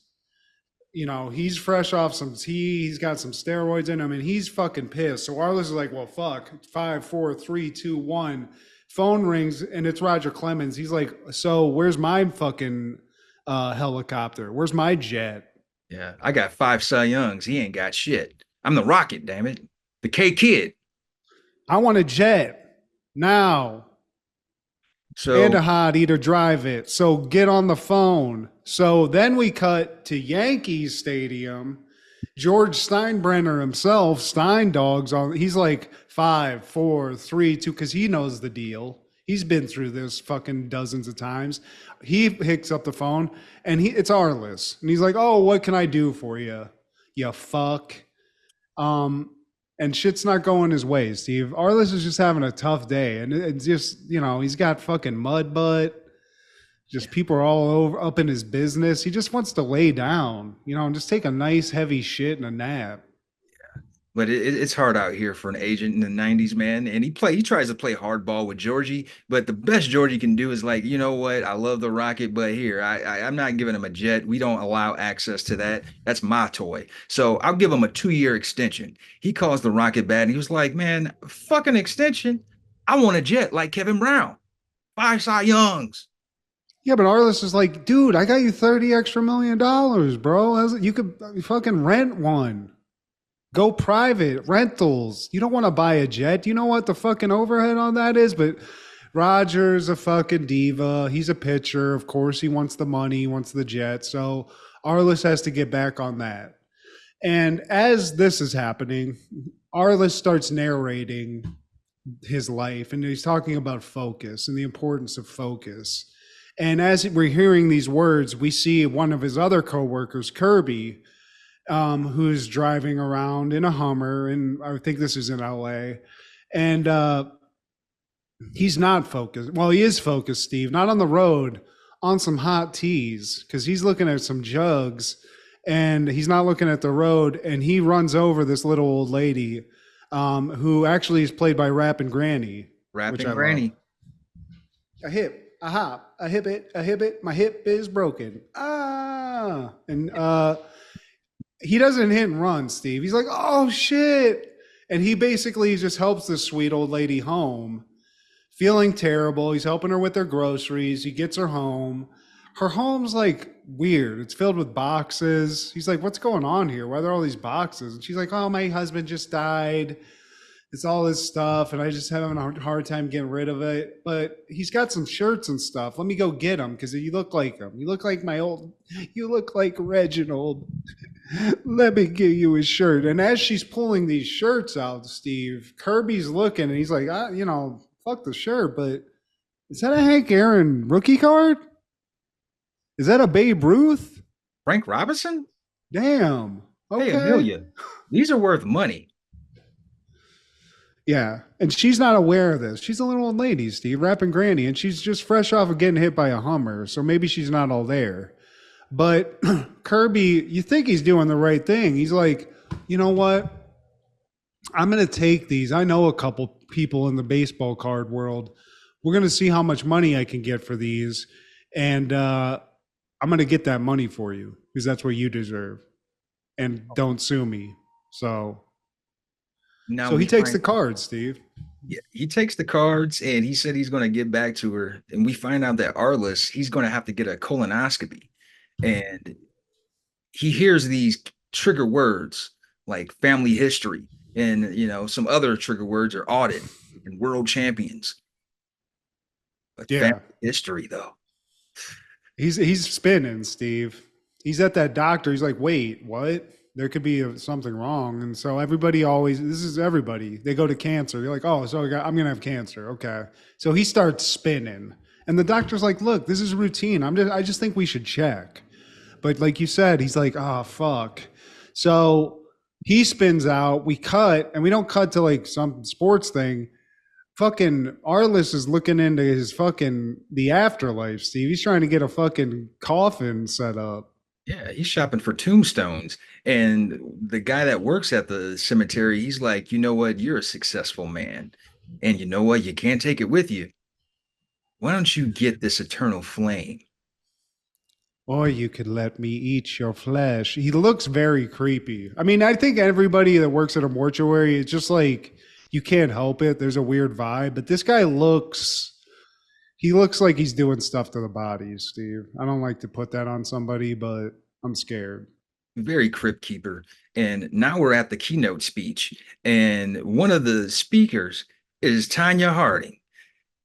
[SPEAKER 1] You know, he's fresh off some tea. He's got some steroids in him, and he's fucking pissed. So Arliss is like, well, fuck, 5, 4, 3, 2, 1. Phone rings, and it's Roger Clemens. He's like, so where's my fucking helicopter? Where's my jet?
[SPEAKER 2] Yeah, I got 5 Cy Youngs. He ain't got shit. I'm the Rocket, damn it. The K Kid.
[SPEAKER 1] I want a jet now.
[SPEAKER 2] So,
[SPEAKER 1] and a hottie to drive it. So get on the phone. So then we cut to Yankees Stadium. George Steinbrenner himself, Stein Dogs, he's like 5, 4, 3, 2, because he knows the deal. He's been through this fucking dozens of times. He picks up the phone and it's Arliss. And he's like, oh, what can I do for you? You fuck. And shit's not going his way, Steve. Arliss is just having a tough day. And it's just, you know, he's got fucking mud butt. Just people are all over up in his business. He just wants to lay down, you know, and just take a nice heavy shit and a nap.
[SPEAKER 2] but it's hard out here for an agent in the 90s, man. And he tries to play hardball with Georgie, but the best Georgie can do is like, you know what? I love the Rocket, but here, I'm not giving him a jet. We don't allow access to that. That's my toy. So I'll give him a 2-year extension. He calls the Rocket back and he was like, man, fucking extension. I want a jet like Kevin Brown. 5 Cy Youngs.
[SPEAKER 1] Yeah, but Arliss is like, dude, I got you $30 extra million, bro. You could fucking rent one. Go private, rentals. You don't want to buy a jet. You know what the fucking overhead on that is? But Roger's a fucking diva. He's a pitcher. Of course, he wants the money, he wants the jet. So Arliss has to get back on that. And as this is happening, Arliss starts narrating his life and he's talking about focus and the importance of focus. And as we're hearing these words, we see one of his other coworkers, Kirby, who's driving around in a Hummer, and I think this is in LA. And he's not focused. Well, he is focused, Steve, not on the road, on some hot teas, because he's looking at some jugs and he's not looking at the road. And he runs over this little old lady who actually is played by Rappin' Granny.
[SPEAKER 2] Rapping Granny.
[SPEAKER 1] A hip, a hop, a hip, my hip is broken. Ah. And he doesn't hit and run, Steve. He's like, oh shit. And he basically just helps this sweet old lady home, feeling terrible. He's helping her with her groceries. He gets her home. Her home's like weird. It's filled with boxes. He's like, what's going on here? Why are there all these boxes? And she's like, oh, my husband just died. It's all this stuff. And I just having a hard time getting rid of it. But he's got some shirts and stuff. Let me go get them because you look like him. You look like you look like Reginald. Let me give you his shirt. And as she's pulling these shirts out, Steve, Kirby's looking and he's like, fuck the shirt, but is that a Hank Aaron rookie card? Is that a Babe Ruth?
[SPEAKER 2] Frank Robinson?
[SPEAKER 1] Damn. Okay.
[SPEAKER 2] Hey, Amelia, these are worth money.
[SPEAKER 1] Yeah. And she's not aware of this. She's a little old lady, Steve, Rapping Granny, and she's just fresh off of getting hit by a Hummer. So maybe she's not all there. But Kirby, you think he's doing the right thing. He's like, you know what? I'm going to take these. I know a couple people in the baseball card world. We're going to see how much money I can get for these. And I'm going to get that money for you because that's what you deserve. And don't sue me. So he takes the cards, Steve.
[SPEAKER 2] Yeah, he takes the cards and he said he's going to get back to her. And we find out that Arliss, he's going to have to get a colonoscopy. And he hears these trigger words like family history and, some other trigger words are audit and world champions. But family history, though.
[SPEAKER 1] He's spinning, Steve. He's at that doctor. He's like, wait, what? There could be something wrong. And so this is everybody. They go to cancer. They're like, oh, so I'm going to have cancer. Okay. So he starts spinning. And the doctor's like, look, this is routine. I just think we should check. But like you said, he's like, oh, fuck. So he spins out. We cut, and we don't cut to like some sports thing. Fucking Arliss is looking into the afterlife, Steve. He's trying to get a fucking coffin set up.
[SPEAKER 2] Yeah, he's shopping for tombstones. And the guy that works at the cemetery, he's like, you know what? You're a successful man. And you know what? You can't take it with you. Why don't you get this eternal flame?
[SPEAKER 1] Or you could let me eat your flesh. He looks very creepy. I mean, I think everybody that works at a mortuary, it's just like, you can't help it. There's a weird vibe. But this guy looks like he's doing stuff to the bodies, Steve. I don't like to put that on somebody, but I'm scared.
[SPEAKER 2] Very crypt keeper. And now we're at the keynote speech. And one of the speakers is Tanya Harding.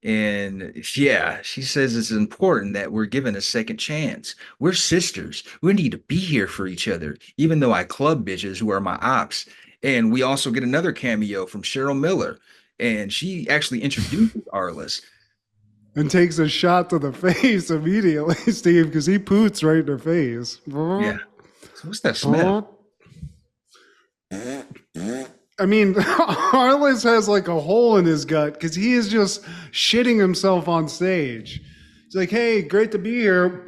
[SPEAKER 2] And yeah, she says it's important that we're given a second chance. We're sisters. We need to be here for each other, even though I club bitches who are my ops. And we also get another cameo from Cheryl Miller. And she actually introduces Arliss.
[SPEAKER 1] And takes a shot to the face immediately, Steve, because he poots right in her face.
[SPEAKER 2] Yeah. So what's that smell?
[SPEAKER 1] I mean, Arliss has like a hole in his gut because he is just shitting himself on stage. He's like, hey, great to be here.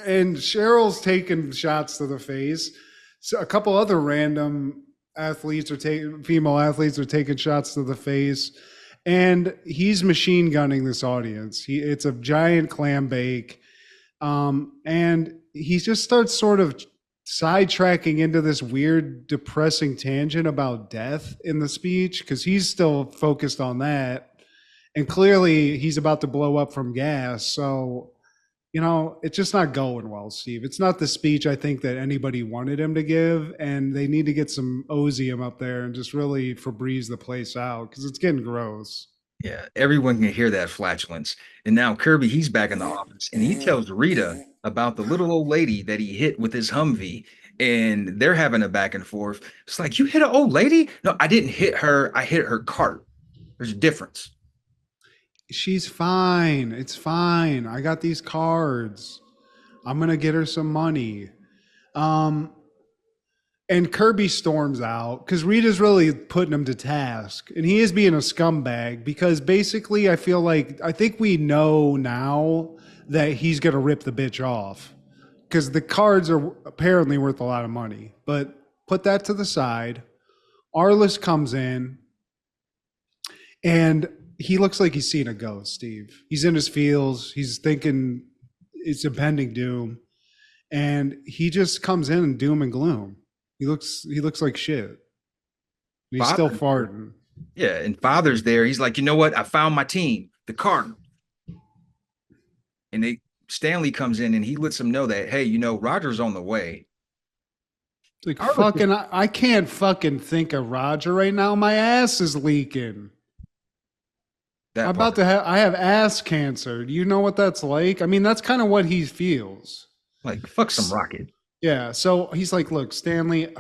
[SPEAKER 1] And Cheryl's taking shots to the face. So a couple other random female athletes are taking shots to the face. And he's machine gunning this audience. It's a giant clam bake. And he just starts sort of sidetracking into this weird, depressing tangent about death in the speech because he's still focused on that. And clearly he's about to blow up from gas. So It's just not going well, Steve. It's not the speech I think that anybody wanted him to give, and they need to get some Ozium up there and just really Febreze the place out because it's getting gross.
[SPEAKER 2] Yeah, everyone can hear that flatulence. And now Kirby, he's back in the office and he tells Rita about the little old lady that he hit with his Humvee. And they're having a back and forth. It's like, you hit an old lady? No, I didn't hit her. I hit her cart. There's a difference.
[SPEAKER 1] She's fine. It's fine. I got these cards. I'm gonna get her some money. Um, and Kirby storms out because Rita's really putting him to task, and he is being a scumbag because basically, I think we know now that he's gonna rip the bitch off because the cards are apparently worth a lot of money. But put that to the side. Arliss comes in, and he looks like he's seen a ghost, Steve. He's in his feels. He's thinking it's impending doom. And he just comes in doom and gloom. He looks like shit. And he's still farting.
[SPEAKER 2] Yeah, and Father's there. He's like, you know what? I found my team, the Cardinal. And Stanley comes in and he lets them know that, hey, Roger's on the way.
[SPEAKER 1] Like, fucking, I can't fucking think of Roger right now. My ass is leaking. I have ass cancer. Do you know what that's like? I mean, that's kind of what he feels.
[SPEAKER 2] Like, fuck some rocket.
[SPEAKER 1] Yeah. So he's like, look, Stanley,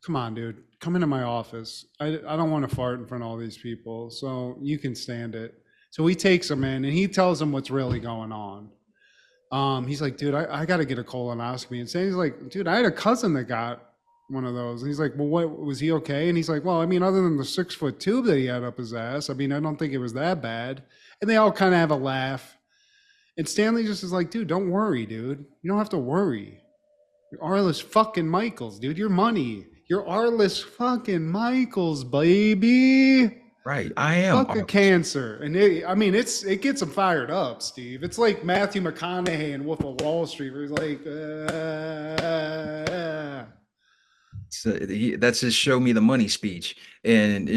[SPEAKER 1] come on, dude. Come into my office. I don't want to fart in front of all these people. So you can stand it. So he takes him in and he tells him what's really going on. He's like, dude, I got to get a colonoscopy. And Stanley's like, dude, I had a cousin that got one of those. And he's like, well, what was he okay? And he's like, well, I mean, other than the 6-foot tube that he had up his ass, I mean, I don't think it was that bad. And they all kind of have a laugh. And Stanley just is like, dude, don't worry, dude. You don't have to worry. You're Arliss fucking Michaels, dude. Your money. You're Arliss fucking Michaels, baby.
[SPEAKER 2] Right. I am.
[SPEAKER 1] Fucking cancer. And it gets him fired up, Steve. It's like Matthew McConaughey in Wolf of Wall Street, where he's like,
[SPEAKER 2] So that's his show me the money speech. And,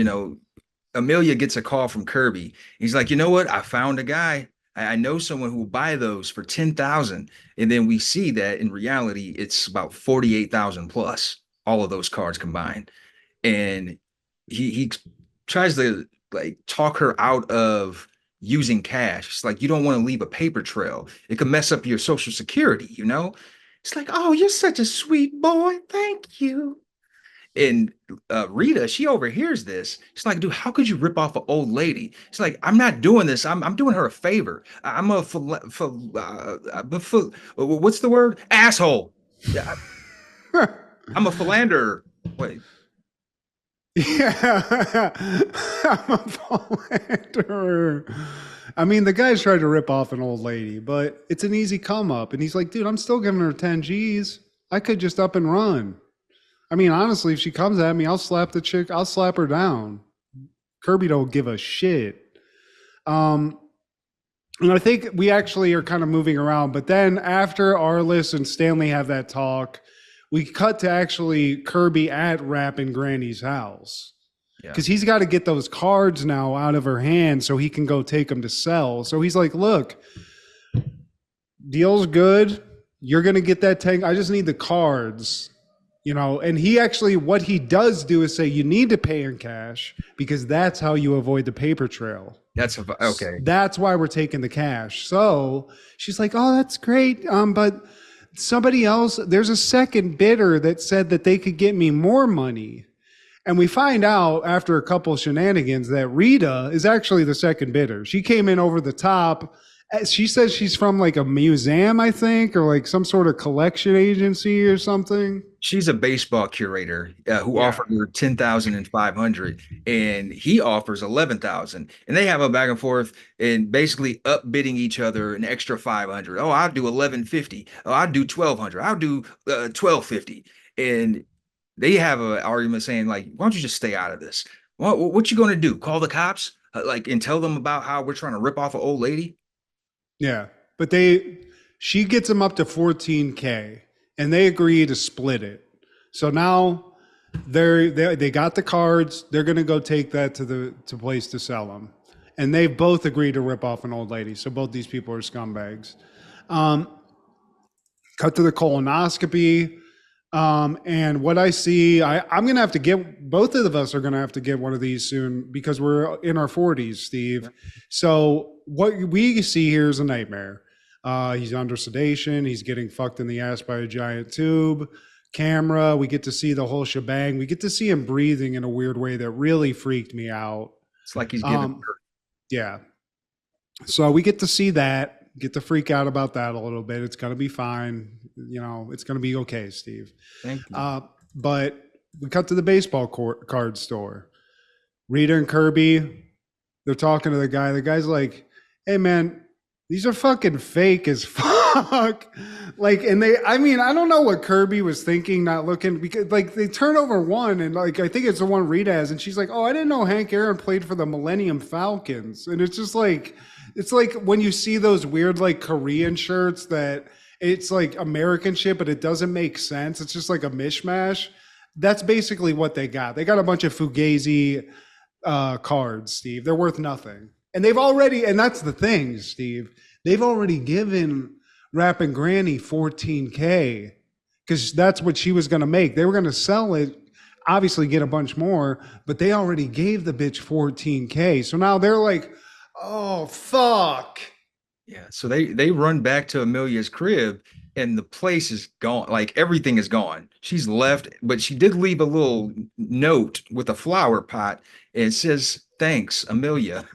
[SPEAKER 2] Amelia gets a call from Kirby. He's like, you know what? I found a guy. I know someone who will buy those for 10,000. And then we see that in reality, it's about 48,000 plus all of those cards combined. And he tries to talk her out of using cash. It's like, you don't want to leave a paper trail. It could mess up your social security, It's like, oh, you're such a sweet boy. Thank you. And Rita, she overhears this. She's like, dude, how could you rip off an old lady? She's like, I'm not doing this. I'm doing her a favor. What's the word? Asshole. I'm a philanderer. Wait.
[SPEAKER 1] Yeah, I'm a philanderer. I mean, the guy's tried to rip off an old lady, but it's an easy come up. And he's like, dude, I'm still giving her 10 G's. I could just up and run. I mean, honestly, if she comes at me, I'll slap the chick. I'll slap her down. Kirby don't give a shit. And I think we actually are kind of moving around. But then after Arliss and Stanley have that talk, we cut to actually Kirby at Rappin' Granny's house. Because he's got to get those cards now out of her hand so he can go take them to sell. So he's like, look, deal's good. You're going to get that tank. I just need the cards. And he actually, what he does do is say, you need to pay in cash because that's how you avoid the paper trail.
[SPEAKER 2] That's okay.
[SPEAKER 1] That's why we're taking the cash. So she's like, oh, that's great. But somebody else, there's a second bidder that said that they could get me more money. And we find out after a couple of shenanigans that Rita is actually the second bidder. She came in over the top. She says she's from like a museum, I think, or like some sort of collection agency or something.
[SPEAKER 2] She's a baseball curator who offered her 10,500 and he offers 11,000 and they have a back and forth and basically upbidding each other an extra 500. Oh, I'll do 1150. Oh, I'll do 1,200. I'll do 1,250. And they have an argument saying like, why don't you just stay out of this? What you going to do? Call the cops and tell them about how we're trying to rip off an old lady?
[SPEAKER 1] Yeah, but she gets them up to 14K and they agree to split it. So now they got the cards. They're going to go take that to place to sell them. And they both agree to rip off an old lady. So both these people are scumbags. Um, cut to the colonoscopy. And what I see, I'm going to have to get, both of us are going to have to get one of these soon because we're in our 40s, Steve. So what we see here is a nightmare. He's under sedation. He's getting fucked in the ass by a giant tube. Camera. We get to see the whole shebang. We get to see him breathing in a weird way that really freaked me out.
[SPEAKER 2] It's like he's giving birth.
[SPEAKER 1] Yeah. So we get to see that, get to freak out about that a little bit. It's going to be fine. You know, it's going to be okay, Steve.
[SPEAKER 2] Thank you.
[SPEAKER 1] But we cut to the baseball card store. Rita and Kirby, they're talking to the guy. The guy's like, hey, man, these are fucking fake as fuck. Like, and I mean, I don't know what Kirby was thinking, not looking, because like they turn over one and like, I think it's the one Rita has. And she's like, oh, I didn't know Hank Aaron played for the Millennium Falcons. And it's just like, it's like when you see those weird like Korean shirts that it's like American shit, but it doesn't make sense. It's just like a mishmash. That's basically what they got. They got a bunch of Fugazi cards, Steve. They're worth nothing. And they've already, and that's the thing, Steve, they've already given Rappin' Granny 14K because that's what she was going to make. They were going to sell it, obviously get a bunch more, but they already gave the bitch 14K. So now they're like, oh, fuck.
[SPEAKER 2] Yeah. So they run back to Amelia's crib and the place is gone. Like everything is gone. She's left, but she did leave a little note with a flower pot and it says, thanks, Amelia.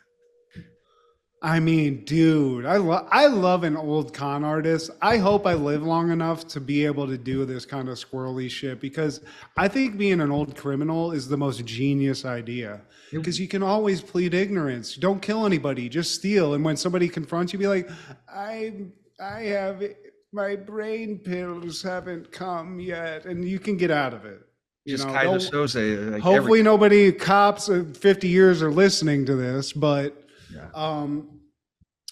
[SPEAKER 1] I mean, dude, I love an old con artist. I hope I live long enough to be able to do this kind of squirrely shit because I think being an old criminal is the most genius idea because you can always plead ignorance. Don't kill anybody, just steal. And when somebody confronts you, be like, I have my brain pills haven't come yet, and you can get out of it.
[SPEAKER 2] Just kind of shows like
[SPEAKER 1] hopefully nobody cops 50 years are listening to this, but. Yeah.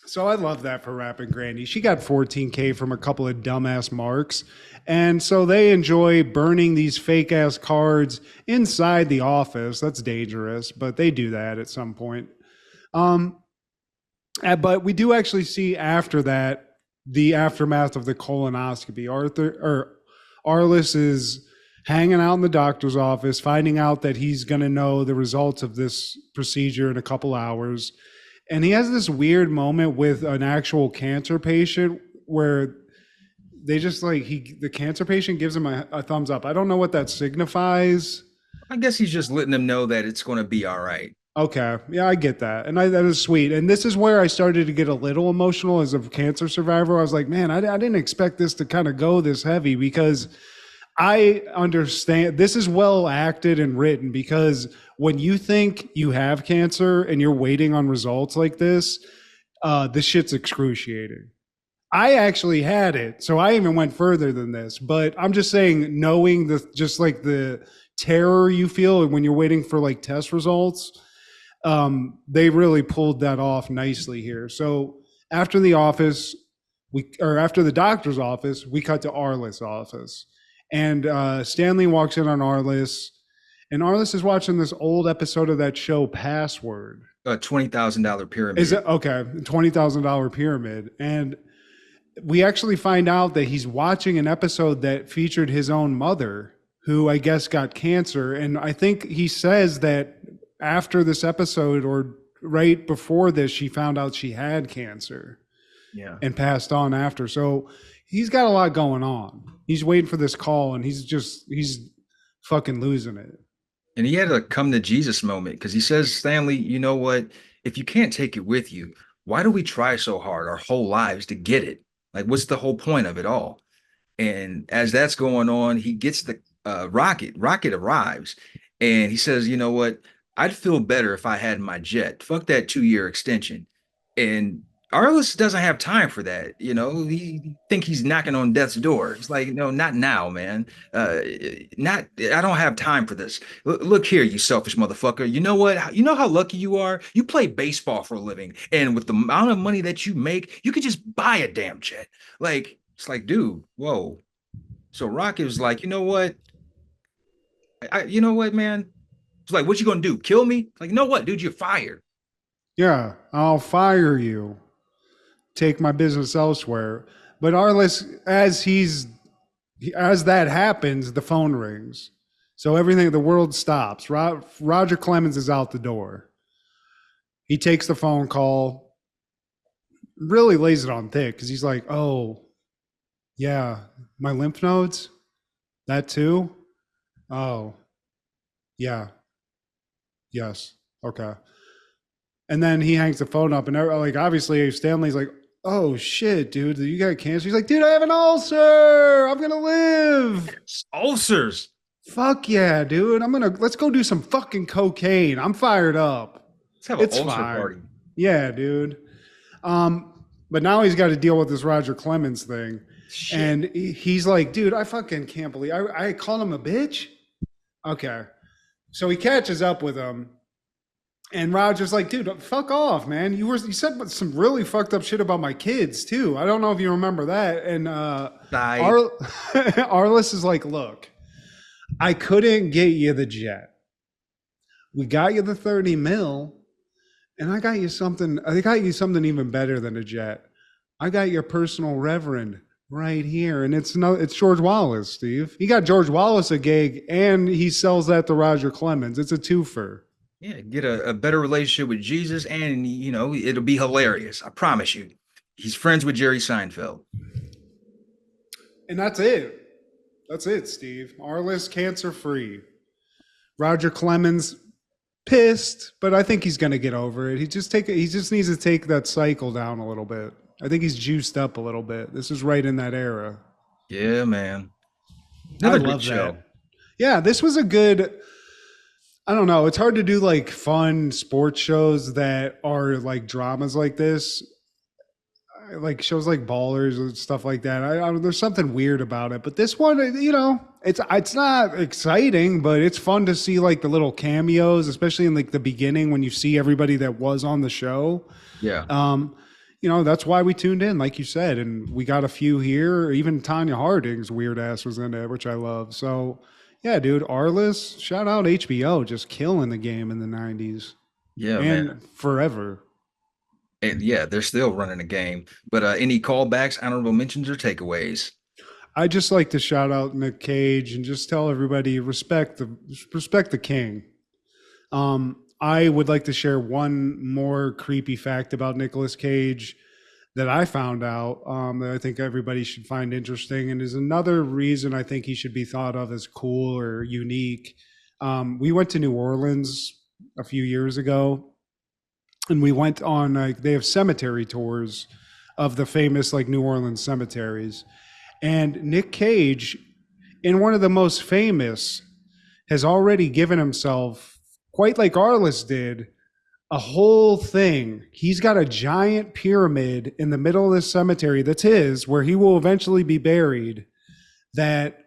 [SPEAKER 1] So I love that for Rappin' Granny. She got 14K from a couple of dumbass marks. And so they enjoy burning these fake ass cards inside the office. That's dangerous, but they do that at some point. But we do actually see after that, the aftermath of the colonoscopy. Arliss is hanging out in the doctor's office, finding out that he's going to know the results of this procedure in a couple hours. And he has this weird moment with an actual cancer patient where they just like the cancer patient gives him a thumbs up. I don't know what that signifies.
[SPEAKER 2] I guess he's just letting them know that it's going to be all right.
[SPEAKER 1] Okay. Yeah, I get that. And that is sweet. And this is where I started to get a little emotional as a cancer survivor. I was like, man, I didn't expect this to kind of go this heavy because I understand this is well acted and written because when you think you have cancer and you're waiting on results like this shit's excruciating. I actually had it, so I even went further than this. But I'm just saying, knowing just like the terror you feel when you're waiting for like test results, they really pulled that off nicely here. So after the office, after the doctor's office, we cut to Arliss' office. And Stanley walks in on Arliss, and Arliss is watching this old episode of that show, Password.
[SPEAKER 2] A $20,000 pyramid.
[SPEAKER 1] Is it okay? $20,000 pyramid, and we actually find out that he's watching an episode that featured his own mother, who I guess got cancer. And I think he says that after this episode, or right before this, she found out she had cancer.
[SPEAKER 2] Yeah,
[SPEAKER 1] and passed on after. So he's got a lot going on. He's waiting for this call, and he's fucking losing it.
[SPEAKER 2] And he had a come to Jesus moment because he says, Stanley, you know what? If you can't take it with you, why do we try so hard our whole lives to get it? Like, what's the whole point of it all? And as that's going on, he gets the rocket. Rocket arrives, and he says, you know what? I'd feel better if I had my jet. Fuck that 2-year extension. And Arliss doesn't have time for that. You know, he think he's knocking on death's door. It's like, no, not now, man. I don't have time for this. Look here, you selfish motherfucker. You know what? You know how lucky you are? You play baseball for a living. And with the amount of money that you make, you could just buy a damn jet. Like, it's like, dude, whoa. So Rocket was like, you know what? You know what, man? It's like, what you gonna do? Kill me? Like, you know what, dude? You're fired.
[SPEAKER 1] Yeah, I'll fire you. Take my business elsewhere. But Arliss, as that happens, the phone rings. So everything, the world stops. Roger Clemens is out the door. He takes the phone call, really lays it on thick because he's like, oh, yeah, my lymph nodes, that too. Oh, yeah, yes, okay. And then he hangs the phone up, and like obviously Stanley's like, "Oh shit, dude, you got cancer?" He's like, "Dude, I have an ulcer. I'm gonna live."
[SPEAKER 2] Ulcers.
[SPEAKER 1] Fuck yeah, dude. Let's go do some fucking cocaine. I'm fired up.
[SPEAKER 2] Let's have an
[SPEAKER 1] It's
[SPEAKER 2] ulcer
[SPEAKER 1] fine.
[SPEAKER 2] party.
[SPEAKER 1] Yeah, dude. But now he's got to deal with this Roger Clemens thing.
[SPEAKER 2] Shit.
[SPEAKER 1] And he's like, dude, I fucking can't believe I called him a bitch. Okay. So he catches up with him. And Roger's like, dude, fuck off, man. You said some really fucked up shit about my kids too. I don't know if you remember that. And Arliss is like, look, I couldn't get you the jet. We got you the 30 mil, and I got you something even better than a jet. I got your personal reverend right here. And it's George Wallace, Steve. He got George Wallace a gig, and he sells that to Roger Clemens. It's a twofer.
[SPEAKER 2] Yeah, get a better relationship with Jesus, and it'll be hilarious. I promise you. He's friends with Jerry Seinfeld.
[SPEAKER 1] And that's it. That's it, Steve. Arliss cancer free. Roger Clemens pissed, but I think he's gonna get over it. He just needs to take that cycle down a little bit. I think he's juiced up a little bit. This is right in that era.
[SPEAKER 2] Yeah, man. Another good show.
[SPEAKER 1] Yeah, this was a good. I don't know. It's hard to do like fun sports shows that are like dramas like this, like shows like Ballers and stuff like that. There's something weird about it, but this one, it's not exciting, but it's fun to see like the little cameos, especially in like the beginning when you see everybody that was on the show.
[SPEAKER 2] Yeah.
[SPEAKER 1] That's why we tuned in, like you said, and we got a few here. Even Tanya Harding's weird ass was in it, which I love. So. Yeah, dude, Arliss, shout out HBO, just killing the game in the 90s.
[SPEAKER 2] Yeah,
[SPEAKER 1] and
[SPEAKER 2] man.
[SPEAKER 1] Forever.
[SPEAKER 2] And yeah, they're still running the game. But any callbacks, honorable mentions, or takeaways?
[SPEAKER 1] I just like to shout out Nic Cage and just tell everybody respect the king. I would like to share one more creepy fact about Nicolas Cage that I found out that I think everybody should find interesting, and is another reason I think he should be thought of as cool or unique. We went to New Orleans a few years ago, and we went on they have cemetery tours of the famous like New Orleans cemeteries, and Nic Cage, in one of the most famous, has already given himself, quite like Arliss did, a whole thing. He's got a giant pyramid in the middle of this cemetery that's his, where he will eventually be buried. That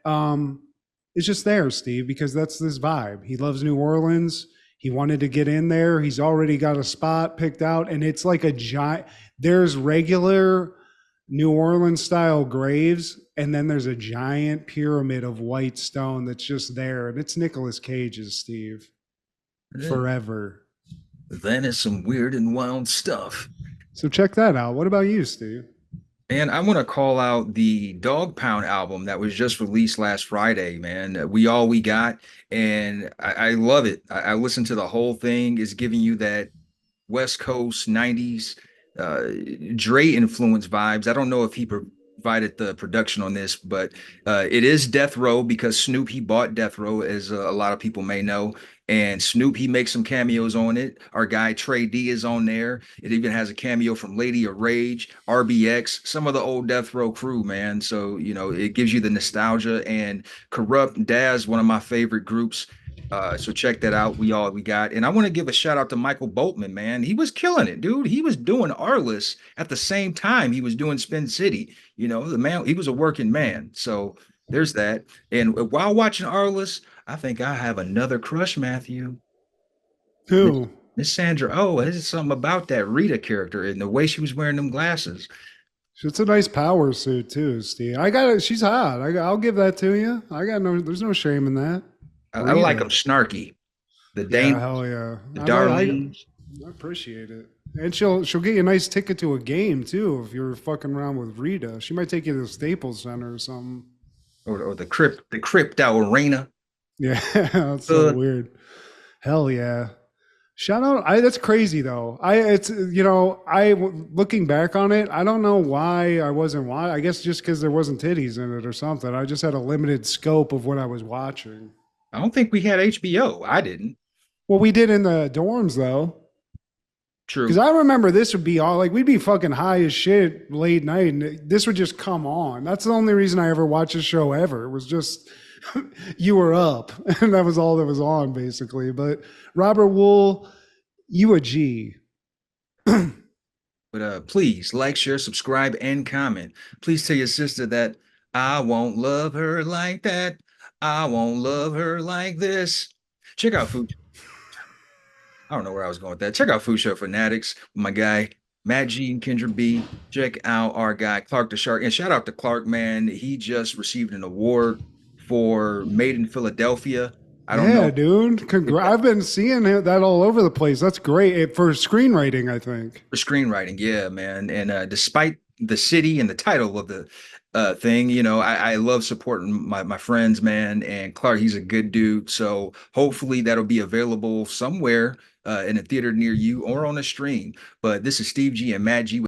[SPEAKER 1] is just there, Steve, because that's this vibe. He loves New Orleans. He wanted to get in there. He's already got a spot picked out, and it's like a giant. There's regular New Orleans style graves, and then there's a giant pyramid of white stone that's just there, and it's Nicolas Cage's, Steve. Forever.
[SPEAKER 2] That is some weird and wild stuff.
[SPEAKER 1] So check that out. What about you, Steve?
[SPEAKER 2] And I want to call out the Dog Pound album that was just released last Friday, man. We All We Got. And I love it. I listened to the whole thing. It's giving you that West Coast 90s Dre influence vibes. I don't know if he provided the production on this, but it is Death Row, because Snoop, he bought Death Row, as a lot of people may know. And Snoop, he makes some cameos on it. Our guy Trey D is on there. It even has a cameo from Lady of Rage, RBX, some of the old Death Row crew, man. So, it gives you the nostalgia. And Corrupt, Daz, one of my favorite groups. So check that out. We got. And I want to give a shout out to Michael Boltman, man. He was killing it, dude. He was doing Arliss at the same time he was doing Spin City. The man, he was a working man. So there's that. And while watching Arliss, I think I have another crush, Matthew.
[SPEAKER 1] Who?
[SPEAKER 2] Miss Sandra. Oh, there's something about that Rita character and the way she was wearing them glasses.
[SPEAKER 1] It's a nice power suit too, Steve. She's hot. I'll give that to you. There's no shame in that.
[SPEAKER 2] I like them snarky. The Dane.
[SPEAKER 1] Hell yeah.
[SPEAKER 2] The Darlene.
[SPEAKER 1] I appreciate it. And she'll get you a nice ticket to a game too if you're fucking around with Rita. She might take you to the Staples Center or something.
[SPEAKER 2] or the crypto arena.
[SPEAKER 1] Yeah, that's so
[SPEAKER 2] Uh,
[SPEAKER 1] weird. Hell yeah. Shout out. That's crazy though. It's, looking back on it, I don't know why I wasn't I guess just because there wasn't titties in it or something. I just had a limited scope of what I was watching.
[SPEAKER 2] I don't think we had HBO. I didn't.
[SPEAKER 1] Well, we did in the dorms though. Because
[SPEAKER 2] True.
[SPEAKER 1] I remember this would be all like we'd be fucking high as shit late night, and this would just come on. That's the only reason I ever watched a show ever. It was just you were up, and that was all that was on basically. But Robert Wool, you a G.
[SPEAKER 2] But please like, share, subscribe, and comment. Please tell your sister that I won't love her like that. I won't love her like this. Check out Food. I don't know where I was going with that. Check out Food Show Fanatics with my guy Matt G and Kendra B. Check out our guy Clark the Shark. And shout out to Clark, man. He just received an award for Made in Philadelphia. I don't
[SPEAKER 1] Yeah,
[SPEAKER 2] know
[SPEAKER 1] dude.
[SPEAKER 2] if that
[SPEAKER 1] I've been seeing that all over the place. That's great for screenwriting, I think.
[SPEAKER 2] for screenwriting, yeah, man. And despite the city and the title of the thing, I love supporting my friends, man. And Clark, he's a good dude. So hopefully that'll be available somewhere in a theater near you or on a stream. But this is Steve G and Matt G.